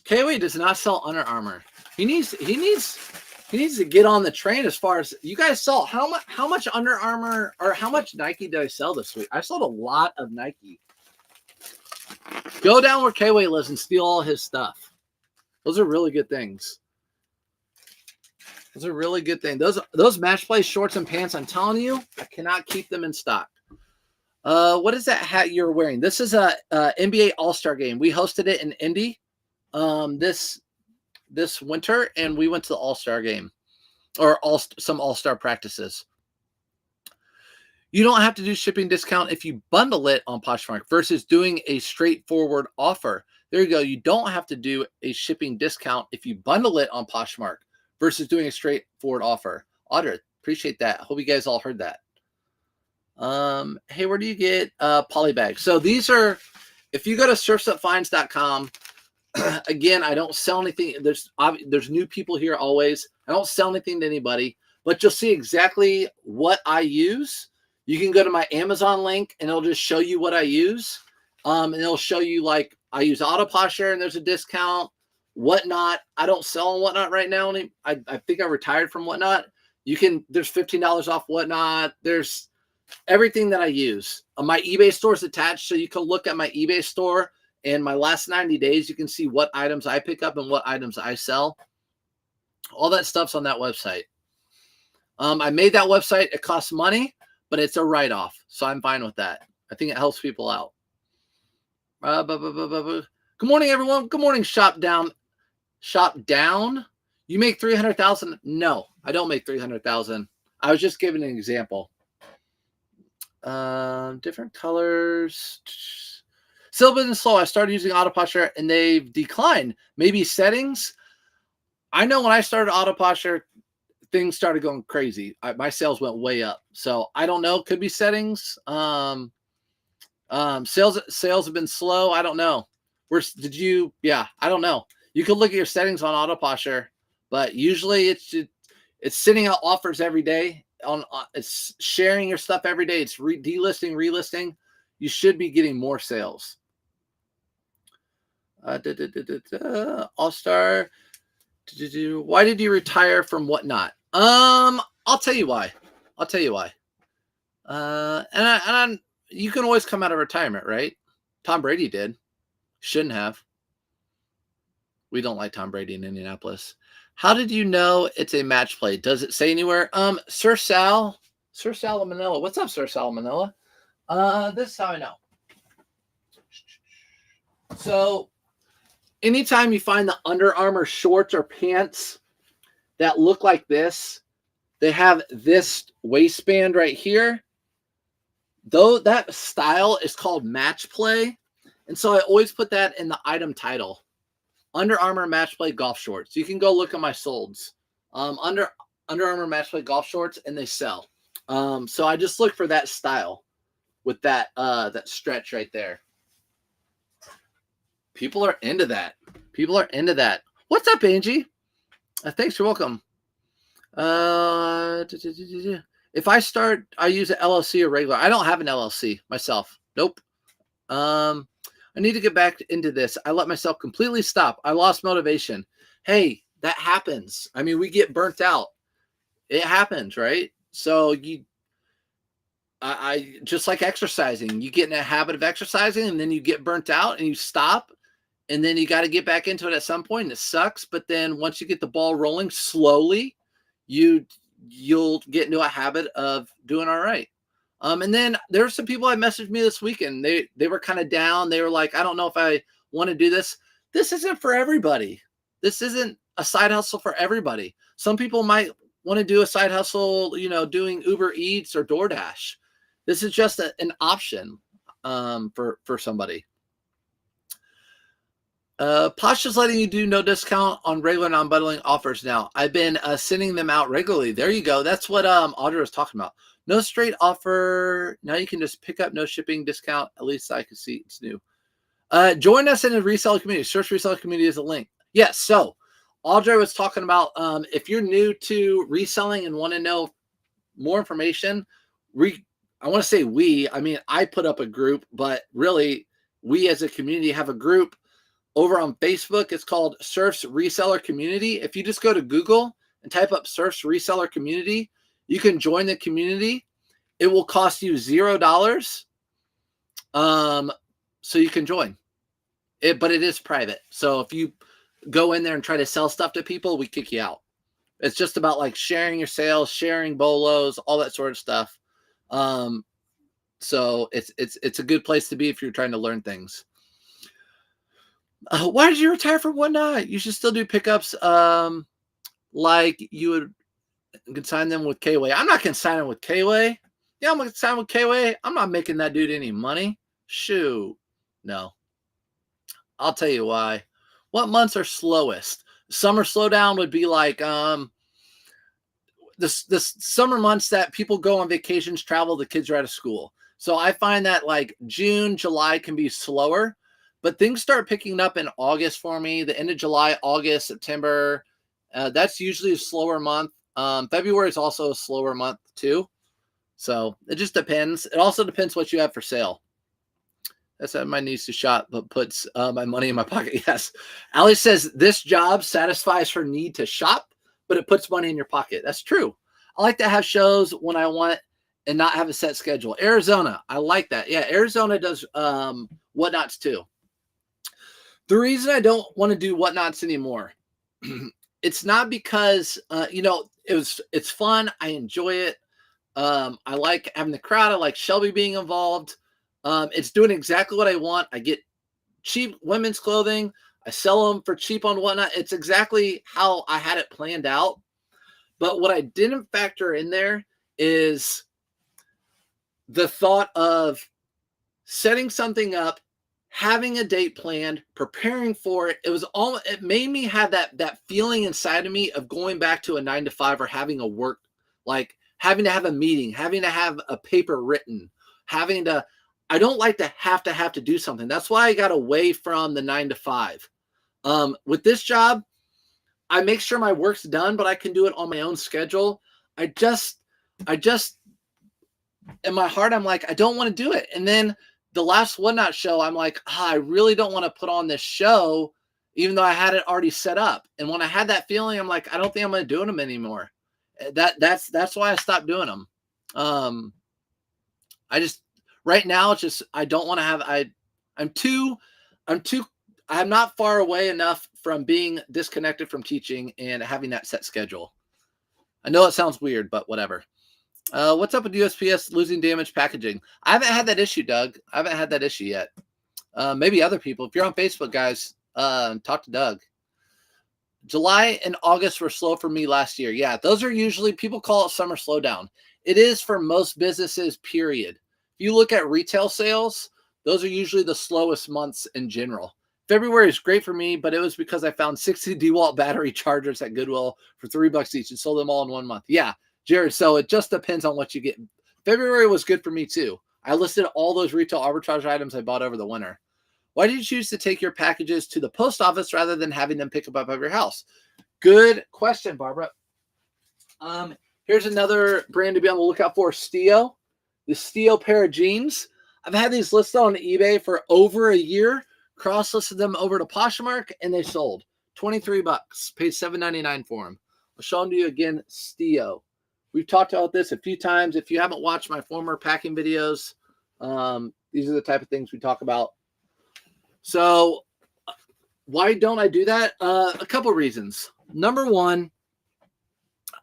K-Way does not sell Under Armour. He needs to get on the train. As far as you guys saw, how much Under Armour or how much Nike did I sell this week? I sold a lot of Nike. Go down where K-Way lives and steal all his stuff. Those are really good things. Those are really good things. Those match play shorts and pants, I'm telling you, I cannot keep them in stock. What is that hat you're wearing? This is a NBA All-Star game. We hosted it in Indy this winter, and we went to the All-Star game or some All-Star practices. You don't have to do shipping discount if you bundle it on Poshmark versus doing a straightforward offer. There you go. You don't have to do a shipping discount if you bundle it on Poshmark versus doing a straightforward offer. Otter, appreciate that. Hope you guys all heard that. Hey, where do you get polybags? So these are, if you go to surfsupfinds.com, again, I don't sell anything. There's new people here always. I don't sell anything to anybody, but you'll see exactly what I use. You can go to my Amazon link and it'll just show you what I use. And it'll show you, like, I use Autoposture and there's a discount. Whatnot, I don't sell on Whatnot right now. I think I retired from Whatnot. There's $15 off Whatnot. There's everything that I use. My eBay store is attached, so you can look at my eBay store in my last 90 days, you can see what items I pick up and what items I sell. All that stuff's on that website. I made that website. It costs money, but it's a write-off, so I'm fine with that. I think it helps people out. Good morning, everyone. Good morning, Shop Down. Shop Down. You make 300,000? No, I don't make 300,000. I was just giving an example. Different colors. Still been slow. I started using auto posture and they've declined. Maybe settings. I know when I started auto posture, things started going crazy. My sales went way up. So I don't know. Could be settings. Sales have been slow. I don't know. Yeah, I don't know. You could look at your settings on auto posture, but usually it's sending out offers every day. It's sharing your stuff every day. It's delisting, relisting. You should be getting more sales. All-Star. Why did you retire from Whatnot? I'll tell you why. You can always come out of retirement, right? Tom Brady did. Shouldn't have. We don't like Tom Brady in Indianapolis. How did you know it's a match play? Does it say anywhere? Sir Salmonella. What's up, Sir Salmonella? This is how I know. So anytime you find the Under Armour shorts or pants that look like this, they have this waistband right here. Though that style is called match play. And so I always put that in the item title. Under Armour match play golf shorts. You can go look at my solds. Under Armour match play golf shorts, and they sell. So I just look for that style with that stretch right there. People are into that. What's up, Angie? Thanks, you're welcome. If I use an LLC or regular. I don't have an LLC myself. Nope. I need to get back into this. I let myself completely stop. I lost motivation. Hey, that happens. I mean, we get burnt out. It happens, right? So I just like exercising. You get in a habit of exercising and then you get burnt out and you stop. And then you got to get back into it at some point. And it sucks. But then once you get the ball rolling slowly, you'll get into a habit of doing all right. And then there were some people that messaged me this weekend. They were kind of down. They were like, I don't know if I want to do this. This isn't for everybody. This isn't a side hustle for everybody. Some people might want to do a side hustle, doing Uber Eats or DoorDash. This is just an option for somebody. Posh is letting you do no discount on regular non-bundling offers now. I've been sending them out regularly. There you go. That's what Audra was talking about. No straight offer. Now you can just pick up no shipping discount. At least I can see it's new. Join us in a reseller community. Search reseller community is a link. Yes. So Audra was talking about if you're new to reselling and want to know more information, I want to say I put up a group, but really we as a community have a group over on Facebook. It's called Surf's Reseller Community. If you just go to Google and type up Surf's Reseller Community, you can join the community. It will cost you $0. So you can join it, but it is private. So if you go in there and try to sell stuff to people, we kick you out. It's just about like sharing your sales, sharing bolos, all that sort of stuff. So it's a good place to be if you're trying to learn things. Why did you retire from Whatnot? You should still do pickups like you would consign them with K-Way. I'm not consigning with K-Way. Yeah, I'm going to sign with K-Way. I'm not making that dude any money. Shoot. No. I'll tell you why. What months are slowest? Summer slowdown would be like the summer months that people go on vacations, travel, the kids are out of school. So I find that like June, July can be slower, but things start picking up in August for me. The end of July, August, September, that's usually a slower month. February is also a slower month too. So it just depends. It also depends what you have for sale. That's my niece to shop, but puts my money in my pocket. Yes. Allie says this job satisfies her need to shop, but it puts money in your pocket. That's true. I like to have shows when I want and not have a set schedule. Arizona. I like that. Yeah. Arizona does Whatnots too. The reason I don't want to do whatnots anymore, it's not because it's fun. I enjoy it. I like having the crowd. I like Shelby being involved. It's doing exactly what I want. I get cheap women's clothing. I sell them for cheap on whatnot. It's exactly how I had it planned out. But what I didn't factor in there is the thought of setting something up, having a date planned, preparing for it. It made me have that feeling inside of me of going back to a 9 to 5 or having a work, like having to have a meeting, having to have a paper written, I don't like to have to do something. That's why I got away from the 9 to 5. With this job, I make sure my work's done, but I can do it on my own schedule. I just in my heart, I'm like, I don't want to do it. And then the last Whatnot show, I'm like, I really don't want to put on this show, even though I had it already set up. And when I had that feeling, I'm like, I don't think I'm going to do them anymore. That's why I stopped doing them. Right now, it's just, I don't want to have, I'm not far away enough from being disconnected from teaching and having that set schedule. I know it sounds weird, but whatever. What's up with USPS losing damaged packaging? I haven't had that issue, Doug. I haven't had that issue yet. Maybe other people. If you're on Facebook, guys, talk to Doug. July and August were slow for me last year. Yeah, those are usually, people call it summer slowdown. It is for most businesses, period. If you look at retail sales, those are usually the slowest months in general. February is great for me, but it was because I found 60 DeWalt battery chargers at Goodwill for $3 each and sold them all in 1 month. Yeah, Jared, so it just depends on what you get. February was good for me too. I listed all those retail arbitrage items I bought over the winter. Why did you choose to take your packages to the post office rather than having them pick them up at your house? Good question, Barbara. Here's another brand to be on the lookout for, Stio. The Stio pair of jeans. I've had these listed on eBay for over a year. Cross-listed them over to Poshmark, and they sold. $23. Paid $7.99 for them. I'll show them to you again, Stio. We've talked about this a few times. If you haven't watched my former packing videos, these are the type of things we talk about. So why don't I do that? A couple reasons. Number one,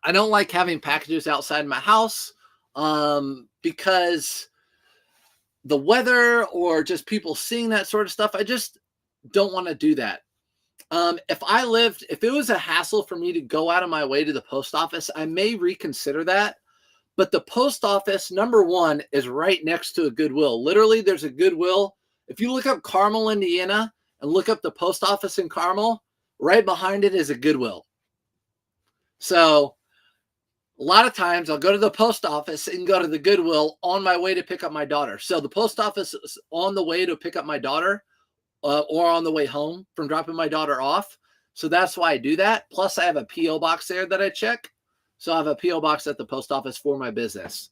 I don't like having packages outside my house because the weather or just people seeing that sort of stuff, I just don't want to do that. If it was a hassle for me to go out of my way to the post office, I may reconsider that. But the post office, number one, is right next to a Goodwill. Literally, there's a Goodwill. If you look up Carmel, Indiana, and look up the post office in Carmel, right behind it is a Goodwill. So a lot of times I'll go to the post office and go to the Goodwill on my way to pick up my daughter. So the post office is on the way to pick up my daughter or on the way home from dropping my daughter off. So that's why I do that. Plus I have a P.O. box there that I check. So I have a P.O. box at the post office for my business.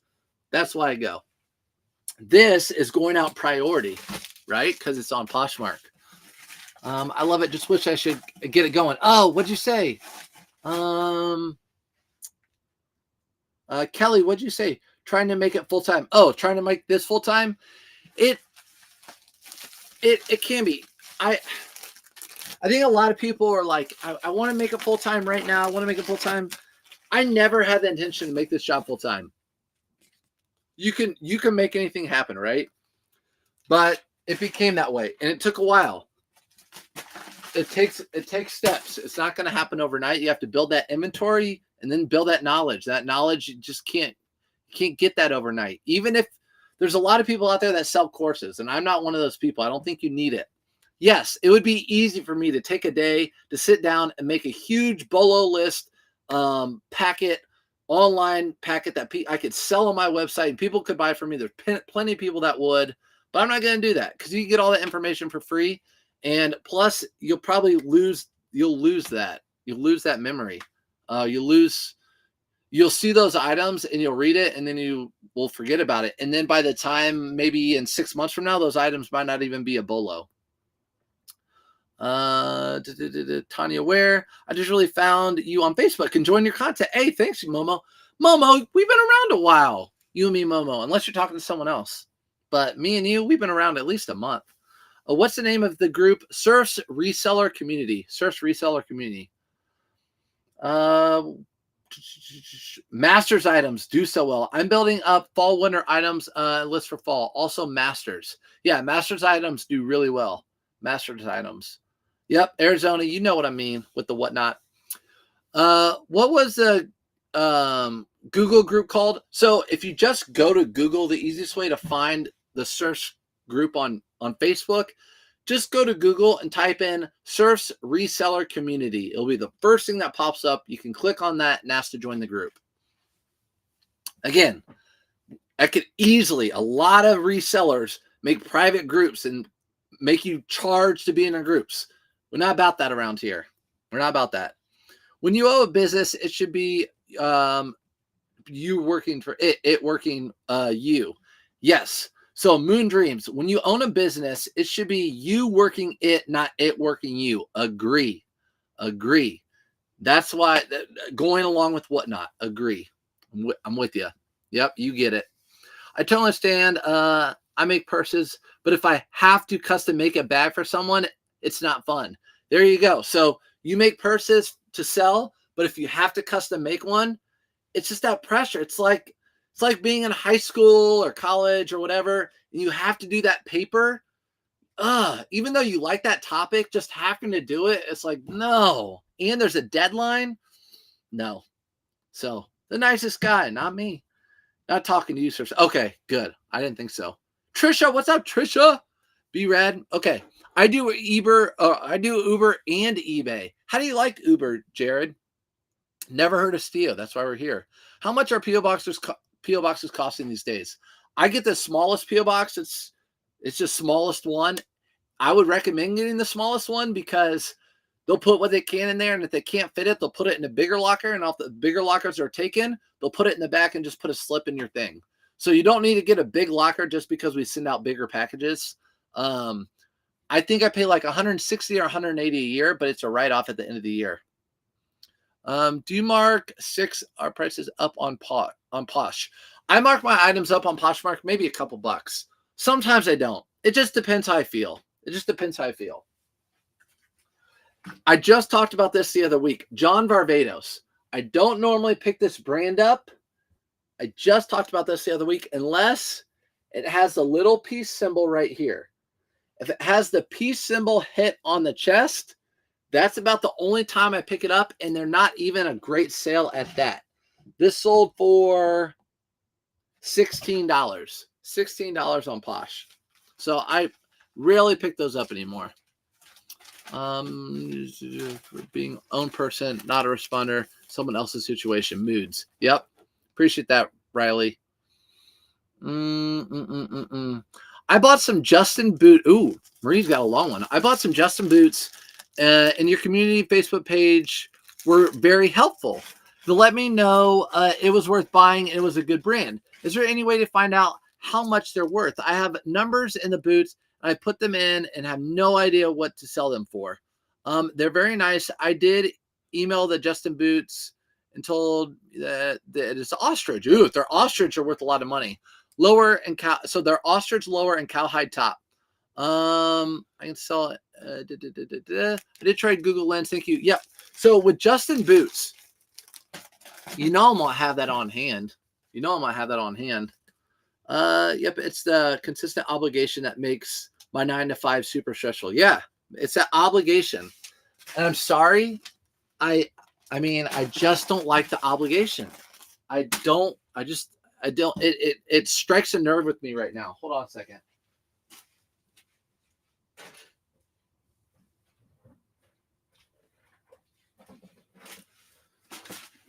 That's why I go. This is going out priority, right? Because it's on Poshmark. I love it. Just wish I should get it going. Oh, what'd you say? Kelly, what'd you say? Trying to make it full-time. Oh, trying to make this full-time? It can be. I think a lot of people are like, I want to make it full-time right now. I want to make it full-time. I never had the intention to make this job full-time. You can make anything happen, right? But it became that way, and it took a while. It takes steps. It's not going to happen overnight. You have to build that inventory and then build that knowledge. That knowledge, you just can't get that overnight. Even if there's a lot of people out there that sell courses, and I'm not one of those people. I don't think you need it. Yes, it would be easy for me to take a day to sit down and make a huge bolo list online packet that I could sell on my website and people could buy from me. There's plenty of people that would, but I'm not going to do that because you can get all that information for free. And plus you'll probably lose that. You'll lose that memory. You'll see those items and you'll read it and then you will forget about it. And then by the time, maybe in 6 months from now, those items might not even be a bolo. Tanya Ware, I just really found you on Facebook, enjoying your content. Hey, thanks, Momo. Momo, we've been around a while. You and me, Momo, unless you're talking to someone else. But me and you, we've been around at least a month. What's the name of the group? Surf's Reseller Community. Surf's Reseller Community. Masters items do so well. I'm building up fall winter items list for fall. Also masters. Yeah, masters items do really well. Masters items. Yep, Arizona. You know what I mean with the whatnot. What was the Google group called? So if you just go to Google, the easiest way to find the search group on Facebook, just go to Google and type in Surf's Reseller Community. It'll be the first thing that pops up. You can click on that and ask to join the group. Again, I could easily, a lot of resellers make private groups and make you charge to be in their groups. We're not about that around here. We're not about that. When you owe a business, it should be you working for it working you. Yes. So Moon Dreams, when you own a business, it should be you working it, not it working you. Agree. That's why going along with whatnot. Agree. I'm with you. Yep, you get it. I totally understand. I make purses, but if I have to custom make a bag for someone, it's not fun. There you go. So you make purses to sell, but if you have to custom make one, it's just that pressure. It's like being in high school or college or whatever, and you have to do that paper. Even though you like that topic, just having to do it, it's like, no. And there's a deadline. No. So the nicest guy, not me. Not talking to you, sir. Okay, good. I didn't think so. Trisha, what's up, Trisha? Be red. Okay. I do Uber and eBay. How do you like Uber, Jared? Never heard of Steo. That's why we're here. How much are PO boxes costing these days? I get the smallest PO box. It's just smallest one. I would recommend getting the smallest one because they'll put what they can in there, and if they can't fit it, they'll put it in a bigger locker. And if the bigger lockers are taken, they'll put it in the back and just put a slip in your thing. So you don't need to get a big locker just because we send out bigger packages. I think I pay like $160 or $180 a year, but it's a write-off at the end of the year. Do you mark 6 our prices up on Posh? I mark my items up on Poshmark maybe a couple bucks. Sometimes I don't. It just depends how I feel. I just talked about this the other week. John Varvatos. I don't normally pick this brand up. I just talked about this the other week unless it has a little peace symbol right here. If it has the peace symbol hit on the chest, that's about the only time I pick it up, and they're not even a great sale at that. This sold for $16. $16 on Posh. So I rarely pick those up anymore. Being own person, not a responder, someone else's situation, moods. Yep. Appreciate that, Riley. I bought some Justin boot. Ooh, Marie's got a long one. I bought some Justin boots and your community Facebook page were very helpful. To let me know it was worth buying and it was a good brand. Is there any way to find out how much they're worth? I have numbers in the boots. I put them in and have no idea what to sell them for. They're very nice. I did email the Justin boots and told that it's ostrich. Ooh, if they're ostrich, are worth a lot of money. Lower and cow. So they're ostrich lower and cowhide top. I can sell it. I did try Google Lens. Thank you. Yep. So with Justin boots, you know I'm gonna have that on hand. Yep. It's the consistent obligation that makes my 9 to 5 super stressful. Yeah, it's that obligation. And I'm sorry. I mean, I just don't like the obligation. It strikes a nerve with me right now. Hold on a second.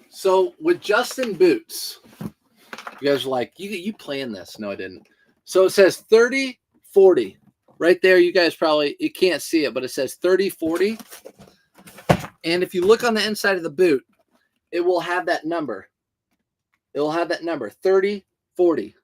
So with Justin boots, you guys are like, you planned this. No, I didn't. So it says 30, 40 right there. You guys you can't see it, but it says 30, 40. And if you look on the inside of the boot, it will have that number. It will have that number, 30, 40.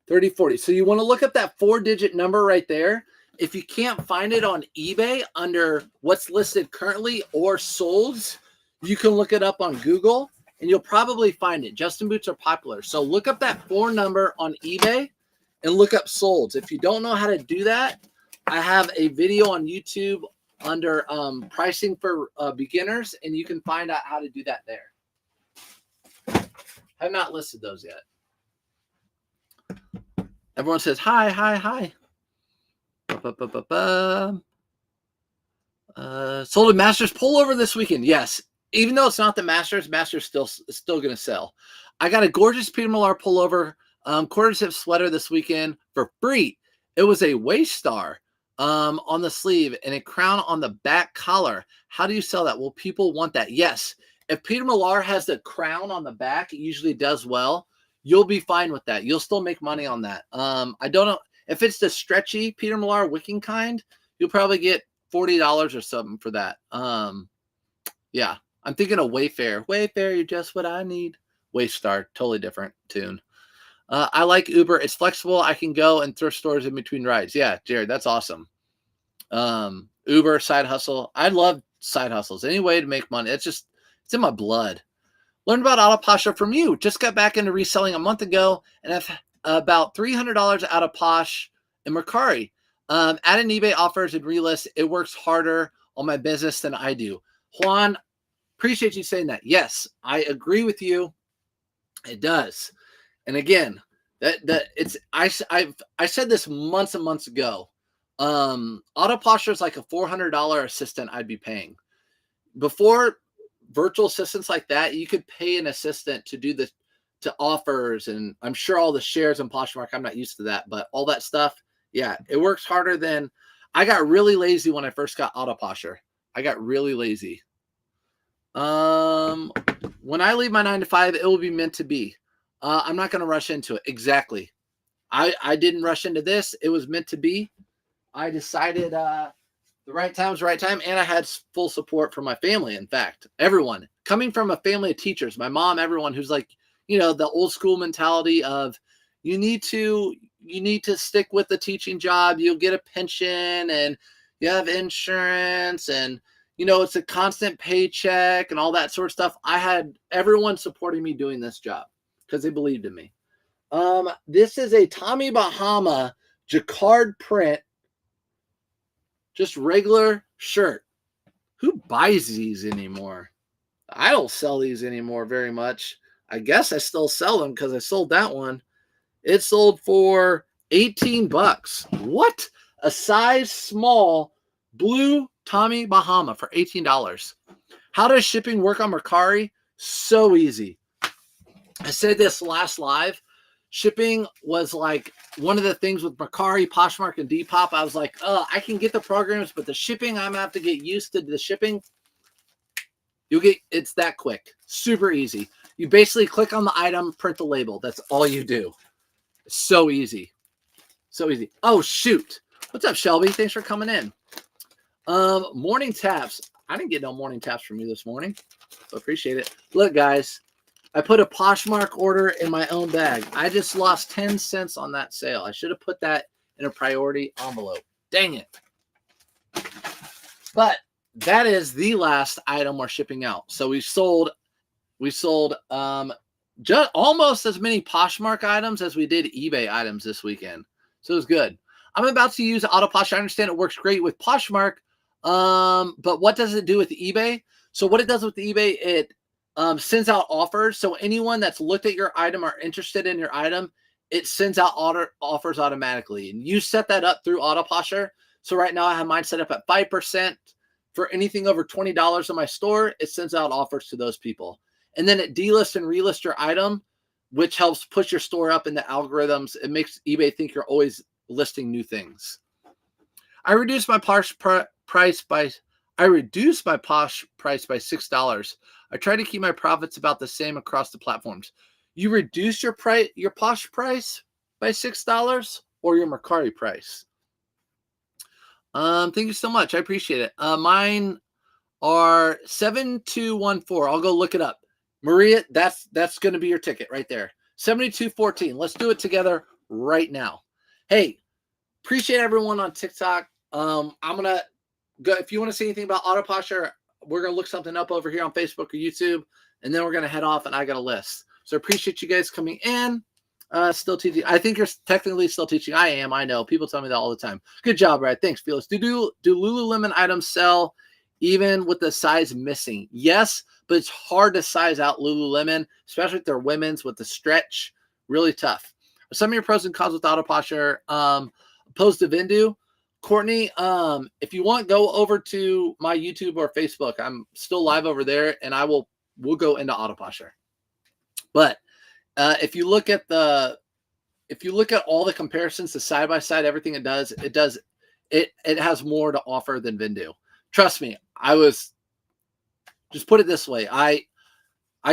30, 40. So you want to look up that 4-digit number right there. If you can't find it on eBay under what's listed currently or solds, you can look it up on Google and you'll probably find it. Justin boots are popular. So look up that 4 number on eBay and look up solds. If you don't know how to do that, I have a video on YouTube under pricing for beginners, and you can find out how to do that there. I have not listed those yet. Everyone says hi, hi, hi. Sold a Masters pullover this weekend. Yes, even though it's not the Masters still going to sell. I got a gorgeous Peter Millar pullover, quarter zip sweater this weekend for free. It was a waist star on the sleeve and a crown on the back collar. How do you sell that? Well, people want that. Yes, if Peter Millar has the crown on the back, it usually does well. You'll be fine with that. You'll still make money on that. I don't know if it's the stretchy Peter Millar wicking kind. You'll probably get $40 or something for that. Yeah, I'm thinking of Wayfair. Wayfair, you're just what I need. Waystar, totally different tune. I like Uber. It's flexible. I can go and thrift stores in between rides. Yeah, Jared, that's awesome. Uber, side hustle. I love side hustles. Any way to make money. It's in my blood. Learned about Auto Posher from you. Just got back into reselling a month ago, and I've about $300 out of Posh and Mercari. Adding eBay offers and relist, it works harder on my business than I do. Juan, appreciate you saying that. Yes, I agree with you. It does. And again, I said this months and months ago. Auto Posher is like a $400 assistant I'd be paying. Before virtual assistants like that, you could pay an assistant to do to offers, and I'm sure all the shares and Poshmark, I'm not used to that, but all that stuff, yeah, it works harder than. I got really lazy when I first got Auto Posher. I got really lazy. When I leave my 9 to 5, it will be meant to be. I'm not going to rush into it. Exactly. I didn't rush into this. It was meant to be. I decided the right time was the right time, and I had full support from my family. In fact, everyone coming from a family of teachers, my mom, everyone who's like, the old school mentality of you need to stick with the teaching job. You'll get a pension and you have insurance and, it's a constant paycheck and all that sort of stuff. I had everyone supporting me doing this job because they believed in me. This is a Tommy Bahama jacquard print, just regular shirt. Who buys these anymore? I don't sell these anymore very much. I guess I still sell them because I sold that one. It sold for $18. What? A size small blue Tommy Bahama for $18. How does shipping work on Mercari? So easy. I said this last live. Shipping was like one of the things with Mercari, Poshmark, and Depop. I was like, I can get the programs, but the shipping, I'm going to have to get used to the shipping. It's that quick. Super easy. You basically click on the item, print the label. That's all you do. It's so easy. So easy. Oh, shoot. What's up, Shelby? Thanks for coming in. Morning taps. I didn't get no morning taps from you this morning, so appreciate it. Look, guys, I put a Poshmark order in my own bag. I just lost 10 cents on that sale. I should have put that in a priority envelope. Dang it. But that is the last item we're shipping out. So we sold just almost as many Poshmark items as we did eBay items this weekend. So it was good. I'm about to use Auto Posh. I understand it works great with Poshmark. But what does it do with eBay? So what it does with eBay, it sends out offers. So anyone that's looked at your item or interested in your item, it sends out offers automatically. And you set that up through Auto Posher. So right now I have mine set up at 5%. For anything over $20 in my store, it sends out offers to those people. And then it delists and relists your item, which helps push your store up in the algorithms. It makes eBay think you're always listing new things. I reduced my Posh price by $6. I try to keep my profits about the same across the platforms. You reduce your Posh price by $6 or your Mercari price? Thank you so much. I appreciate it. Mine are 7214. I'll go look it up. Maria, that's going to be your ticket right there. 7214. Let's do it together right now. Hey, appreciate everyone on TikTok. I'm going to go. If you want to see anything about Auto Posher, we're going to look something up over here on Facebook or YouTube, and then we're going to head off, and I got a list. So appreciate you guys coming in. Still teaching. I think you're technically still teaching. I am. I know. People tell me that all the time. Good job, Brad. Thanks, Felix. Do Lululemon items sell even with the size missing? Yes, but it's hard to size out Lululemon, especially if they're women's with the stretch. Really tough. Some of your pros and cons with auto posture. Opposed to Vindu. Courtney, if you want, go over to my YouTube or Facebook. I'm still live over there, and we'll go into auto posture. But if you look at all the comparisons, the side by side, everything it has more to offer than Vindu. Trust me, just put it this way. I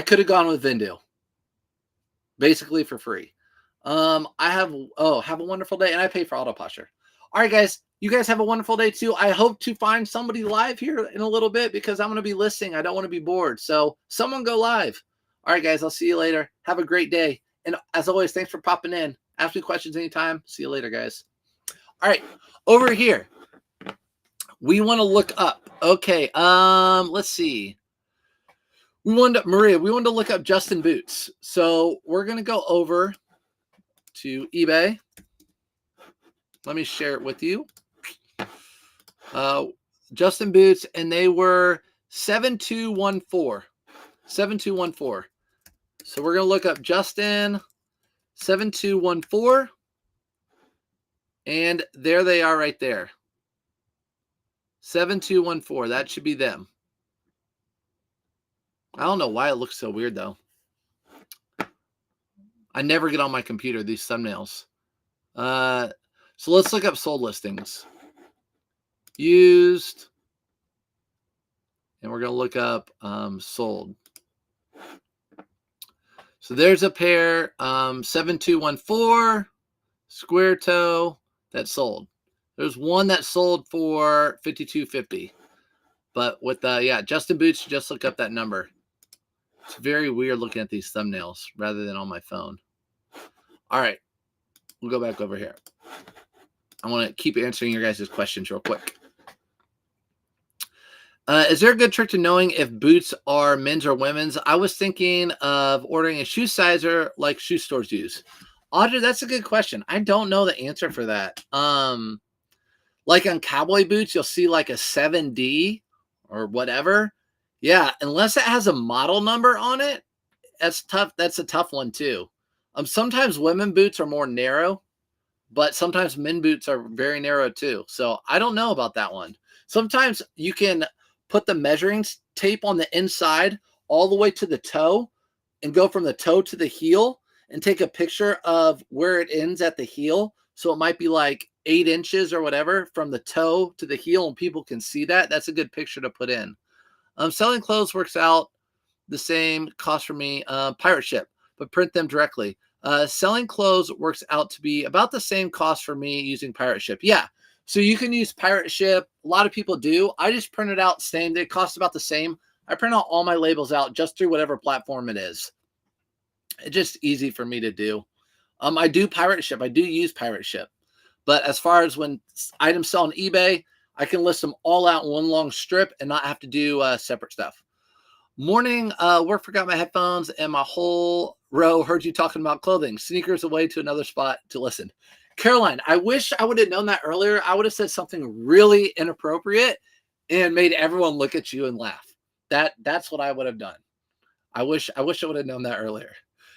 could have gone with Vindu basically for free. Have a wonderful day, and I pay for auto posture. All right, guys, you guys have a wonderful day too. I hope to find somebody live here in a little bit because I'm going to be listening. I don't want to be bored. So someone go live. All right, guys, I'll see you later. Have a great day. And as always, thanks for popping in. Ask me questions anytime. See you later, guys. All right, over here, we want to look up. Okay, let's see. Maria, we wanted to look up Justin boots. So we're going to go over to eBay. Let me share it with you. Justin boots, and they were 7214. 7214. So we're going to look up Justin 7214. And there they are right there. 7214. That should be them. I don't know why it looks so weird, though. I never get on my computer, these thumbnails. So let's look up sold listings. Used. And we're going to look up sold. So there's a pair, 7214, square toe, that sold. There's one that sold for $52.50. But with Justin boots, just look up that number. It's very weird looking at these thumbnails rather than on my phone. All right. We'll go back over here. I want to keep answering your guys' questions real quick. Is there a good trick to knowing if boots are men's or women's? I was thinking of ordering a shoe sizer like shoe stores use. Audrey, that's a good question. I don't know the answer for that. Like on cowboy boots, you'll see like a 7D or whatever. Yeah, unless it has a model number on it, that's tough. That's a tough one too. Sometimes women boots are more narrow, but sometimes men boots are very narrow too. So I don't know about that one. Sometimes you can put the measuring tape on the inside all the way to the toe and go from the toe to the heel and take a picture of where it ends at the heel. So it might be like 8 inches or whatever from the toe to the heel, and people can see that. That's a good picture to put in. Selling clothes works out the same cost for me. Pirate ship, but print them directly. Selling clothes works out to be about the same cost for me using pirate ship. Yeah. So you can use pirate ship. A lot of people do. I just print it out same. They cost about the same. I print out all my labels out just through whatever platform it is. It's just easy for me to do. I do pirate ship. I do use pirate ship. But as far as when items sell on eBay, I can list them all out in one long strip and not have to do separate stuff. Morning, work forgot my headphones and my whole row heard you talking about clothing. Sneakers away to another spot to listen. Caroline, I wish I would have known that earlier. I would have said something really inappropriate and made everyone look at you and laugh. That's what I would have done. I wish I would have known that earlier.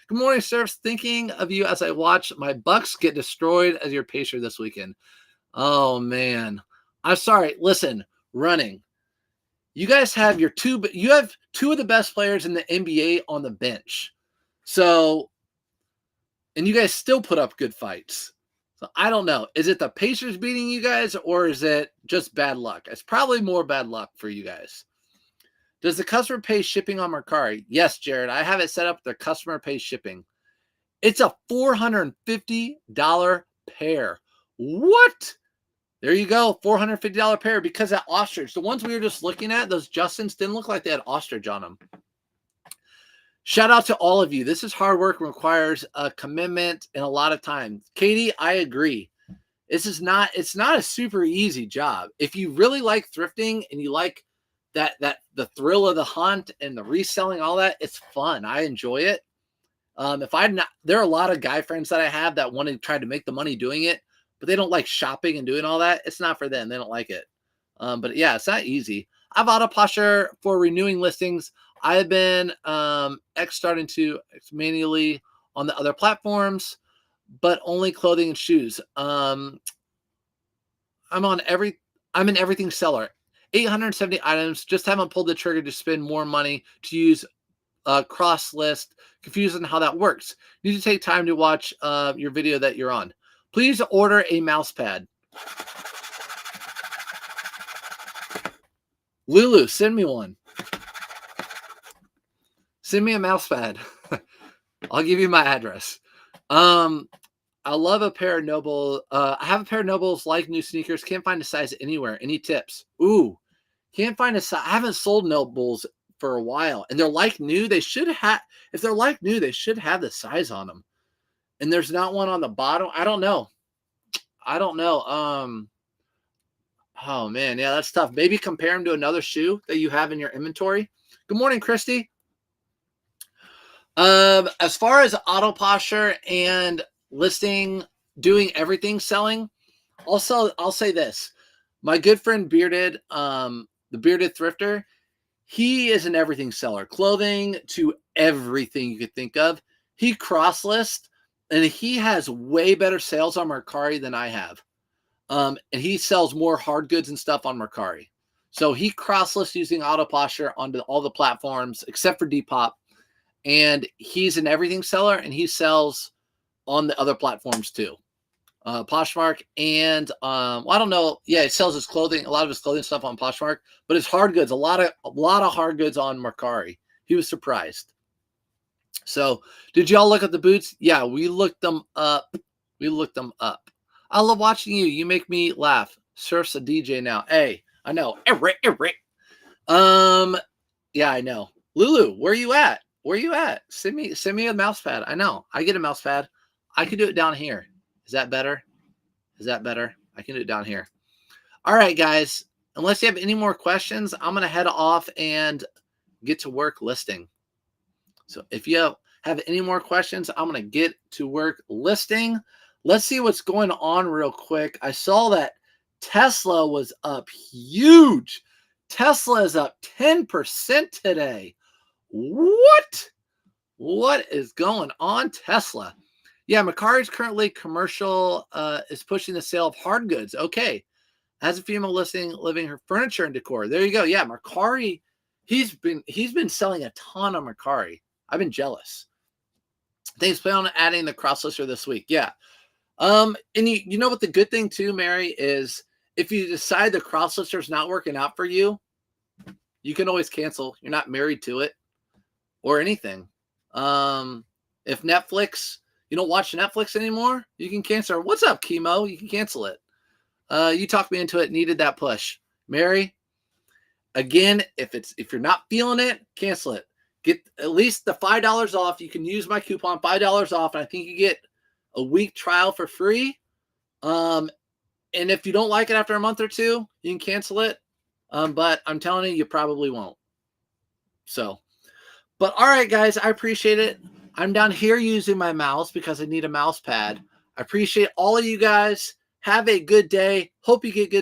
Good morning, Surfs. Thinking of you as I watch my Bucks get destroyed as your pacer this weekend. Oh, man. I'm sorry. Listen, running. You guys have two of the best players in the NBA on the bench. So, and you guys still put up good fights. So I don't know. Is it the Pacers beating you guys or is it just bad luck? It's probably more bad luck for you guys. Does the customer pay shipping on Mercari? Yes, Jared. I have it set up. The customer pays shipping. It's a $450 pair. What? There you go. $450 pair because that ostrich. The ones we were just looking at, those Justins, didn't look like they had ostrich on them. Shout out to all of you. This is hard work and requires a commitment and a lot of time. Katie, I agree. It's not a super easy job. If you really like thrifting and you like the thrill of the hunt and the reselling, all that, it's fun. I enjoy it. If I'm not, there are a lot of guy friends that I have that want to try to make the money doing it, but they don't like shopping and doing all that. It's not for them. They don't like it. But yeah, it's not easy. I have auto posture for renewing listings. I've been starting to manually on the other platforms, but only clothing and shoes. I'm in everything seller. 870 items. Just haven't pulled the trigger to spend more money to use cross list. Confused on how that works. You need to take time to watch your video that you're on. Please order a mouse pad. Lulu, send me one. Send me a mouse pad. I'll give you my address. I love a pair of Noble. I have a pair of Nobles, like new sneakers. Can't find a size anywhere. Any tips? Ooh, can't find a size. I haven't sold Nobles for a while, and they're like new. They should have. If they're like new, they should have the size on them. And there's not one on the bottom. I don't know. Oh man, yeah, that's tough. Maybe compare them to another shoe that you have in your inventory. Good morning, Christy. As far as auto posture and listing, doing everything, selling, also I'll say this. My good friend Bearded, the Bearded Thrifter, he is an everything seller. Clothing to everything you could think of. He cross lists, and he has way better sales on Mercari than I have. And he sells more hard goods and stuff on Mercari. So he cross lists using auto posture onto all the platforms except for Depop. And he's an everything seller, and he sells on the other platforms too. Poshmark and I don't know. Yeah, he sells his clothing, a lot of his clothing stuff on Poshmark, but his hard goods, a lot of hard goods on Mercari. He was surprised. So, did y'all look at the boots? Yeah, we looked them up. I love watching you. You make me laugh. Surf's a DJ now. Hey, I know. Yeah, I know. Lulu, where you at? Send me a mouse pad. I know. I get a mouse pad. I can do it down here. Is that better? I can do it down here. All right, guys. Unless you have any more questions, I'm going to head off and get to work listing. So if you have any more questions, I'm going to get to work listing. Let's see what's going on real quick. I saw that Tesla was up huge. Tesla is up 10% today. What is going on, Tesla? Yeah, Mercari's currently commercial is pushing the sale of hard goods. Okay. Has a female listing living her furniture and decor. There you go. Yeah, Mercari, he's been selling a ton on Mercari. I've been jealous. Thanks, plan on adding the cross lister this week. Yeah. And you know what the good thing too, Mary, is if you decide the cross lister is not working out for you, you can always cancel. You're not married to it or anything. If Netflix, you don't watch Netflix anymore, you can cancel. What's up, Chemo? You can cancel it. You talked me into it, needed that push. Mary, again, if you're not feeling it, cancel it. Get at least the $5 off. You can use my coupon, $5 off, and I think you get a week trial for free. And if you don't like it after a month or two, you can cancel it. But I'm telling you probably won't. So, but all right, guys, I appreciate it. I'm down here using my mouse because I need a mouse pad. I appreciate all of you guys. Have a good day. Hope you get good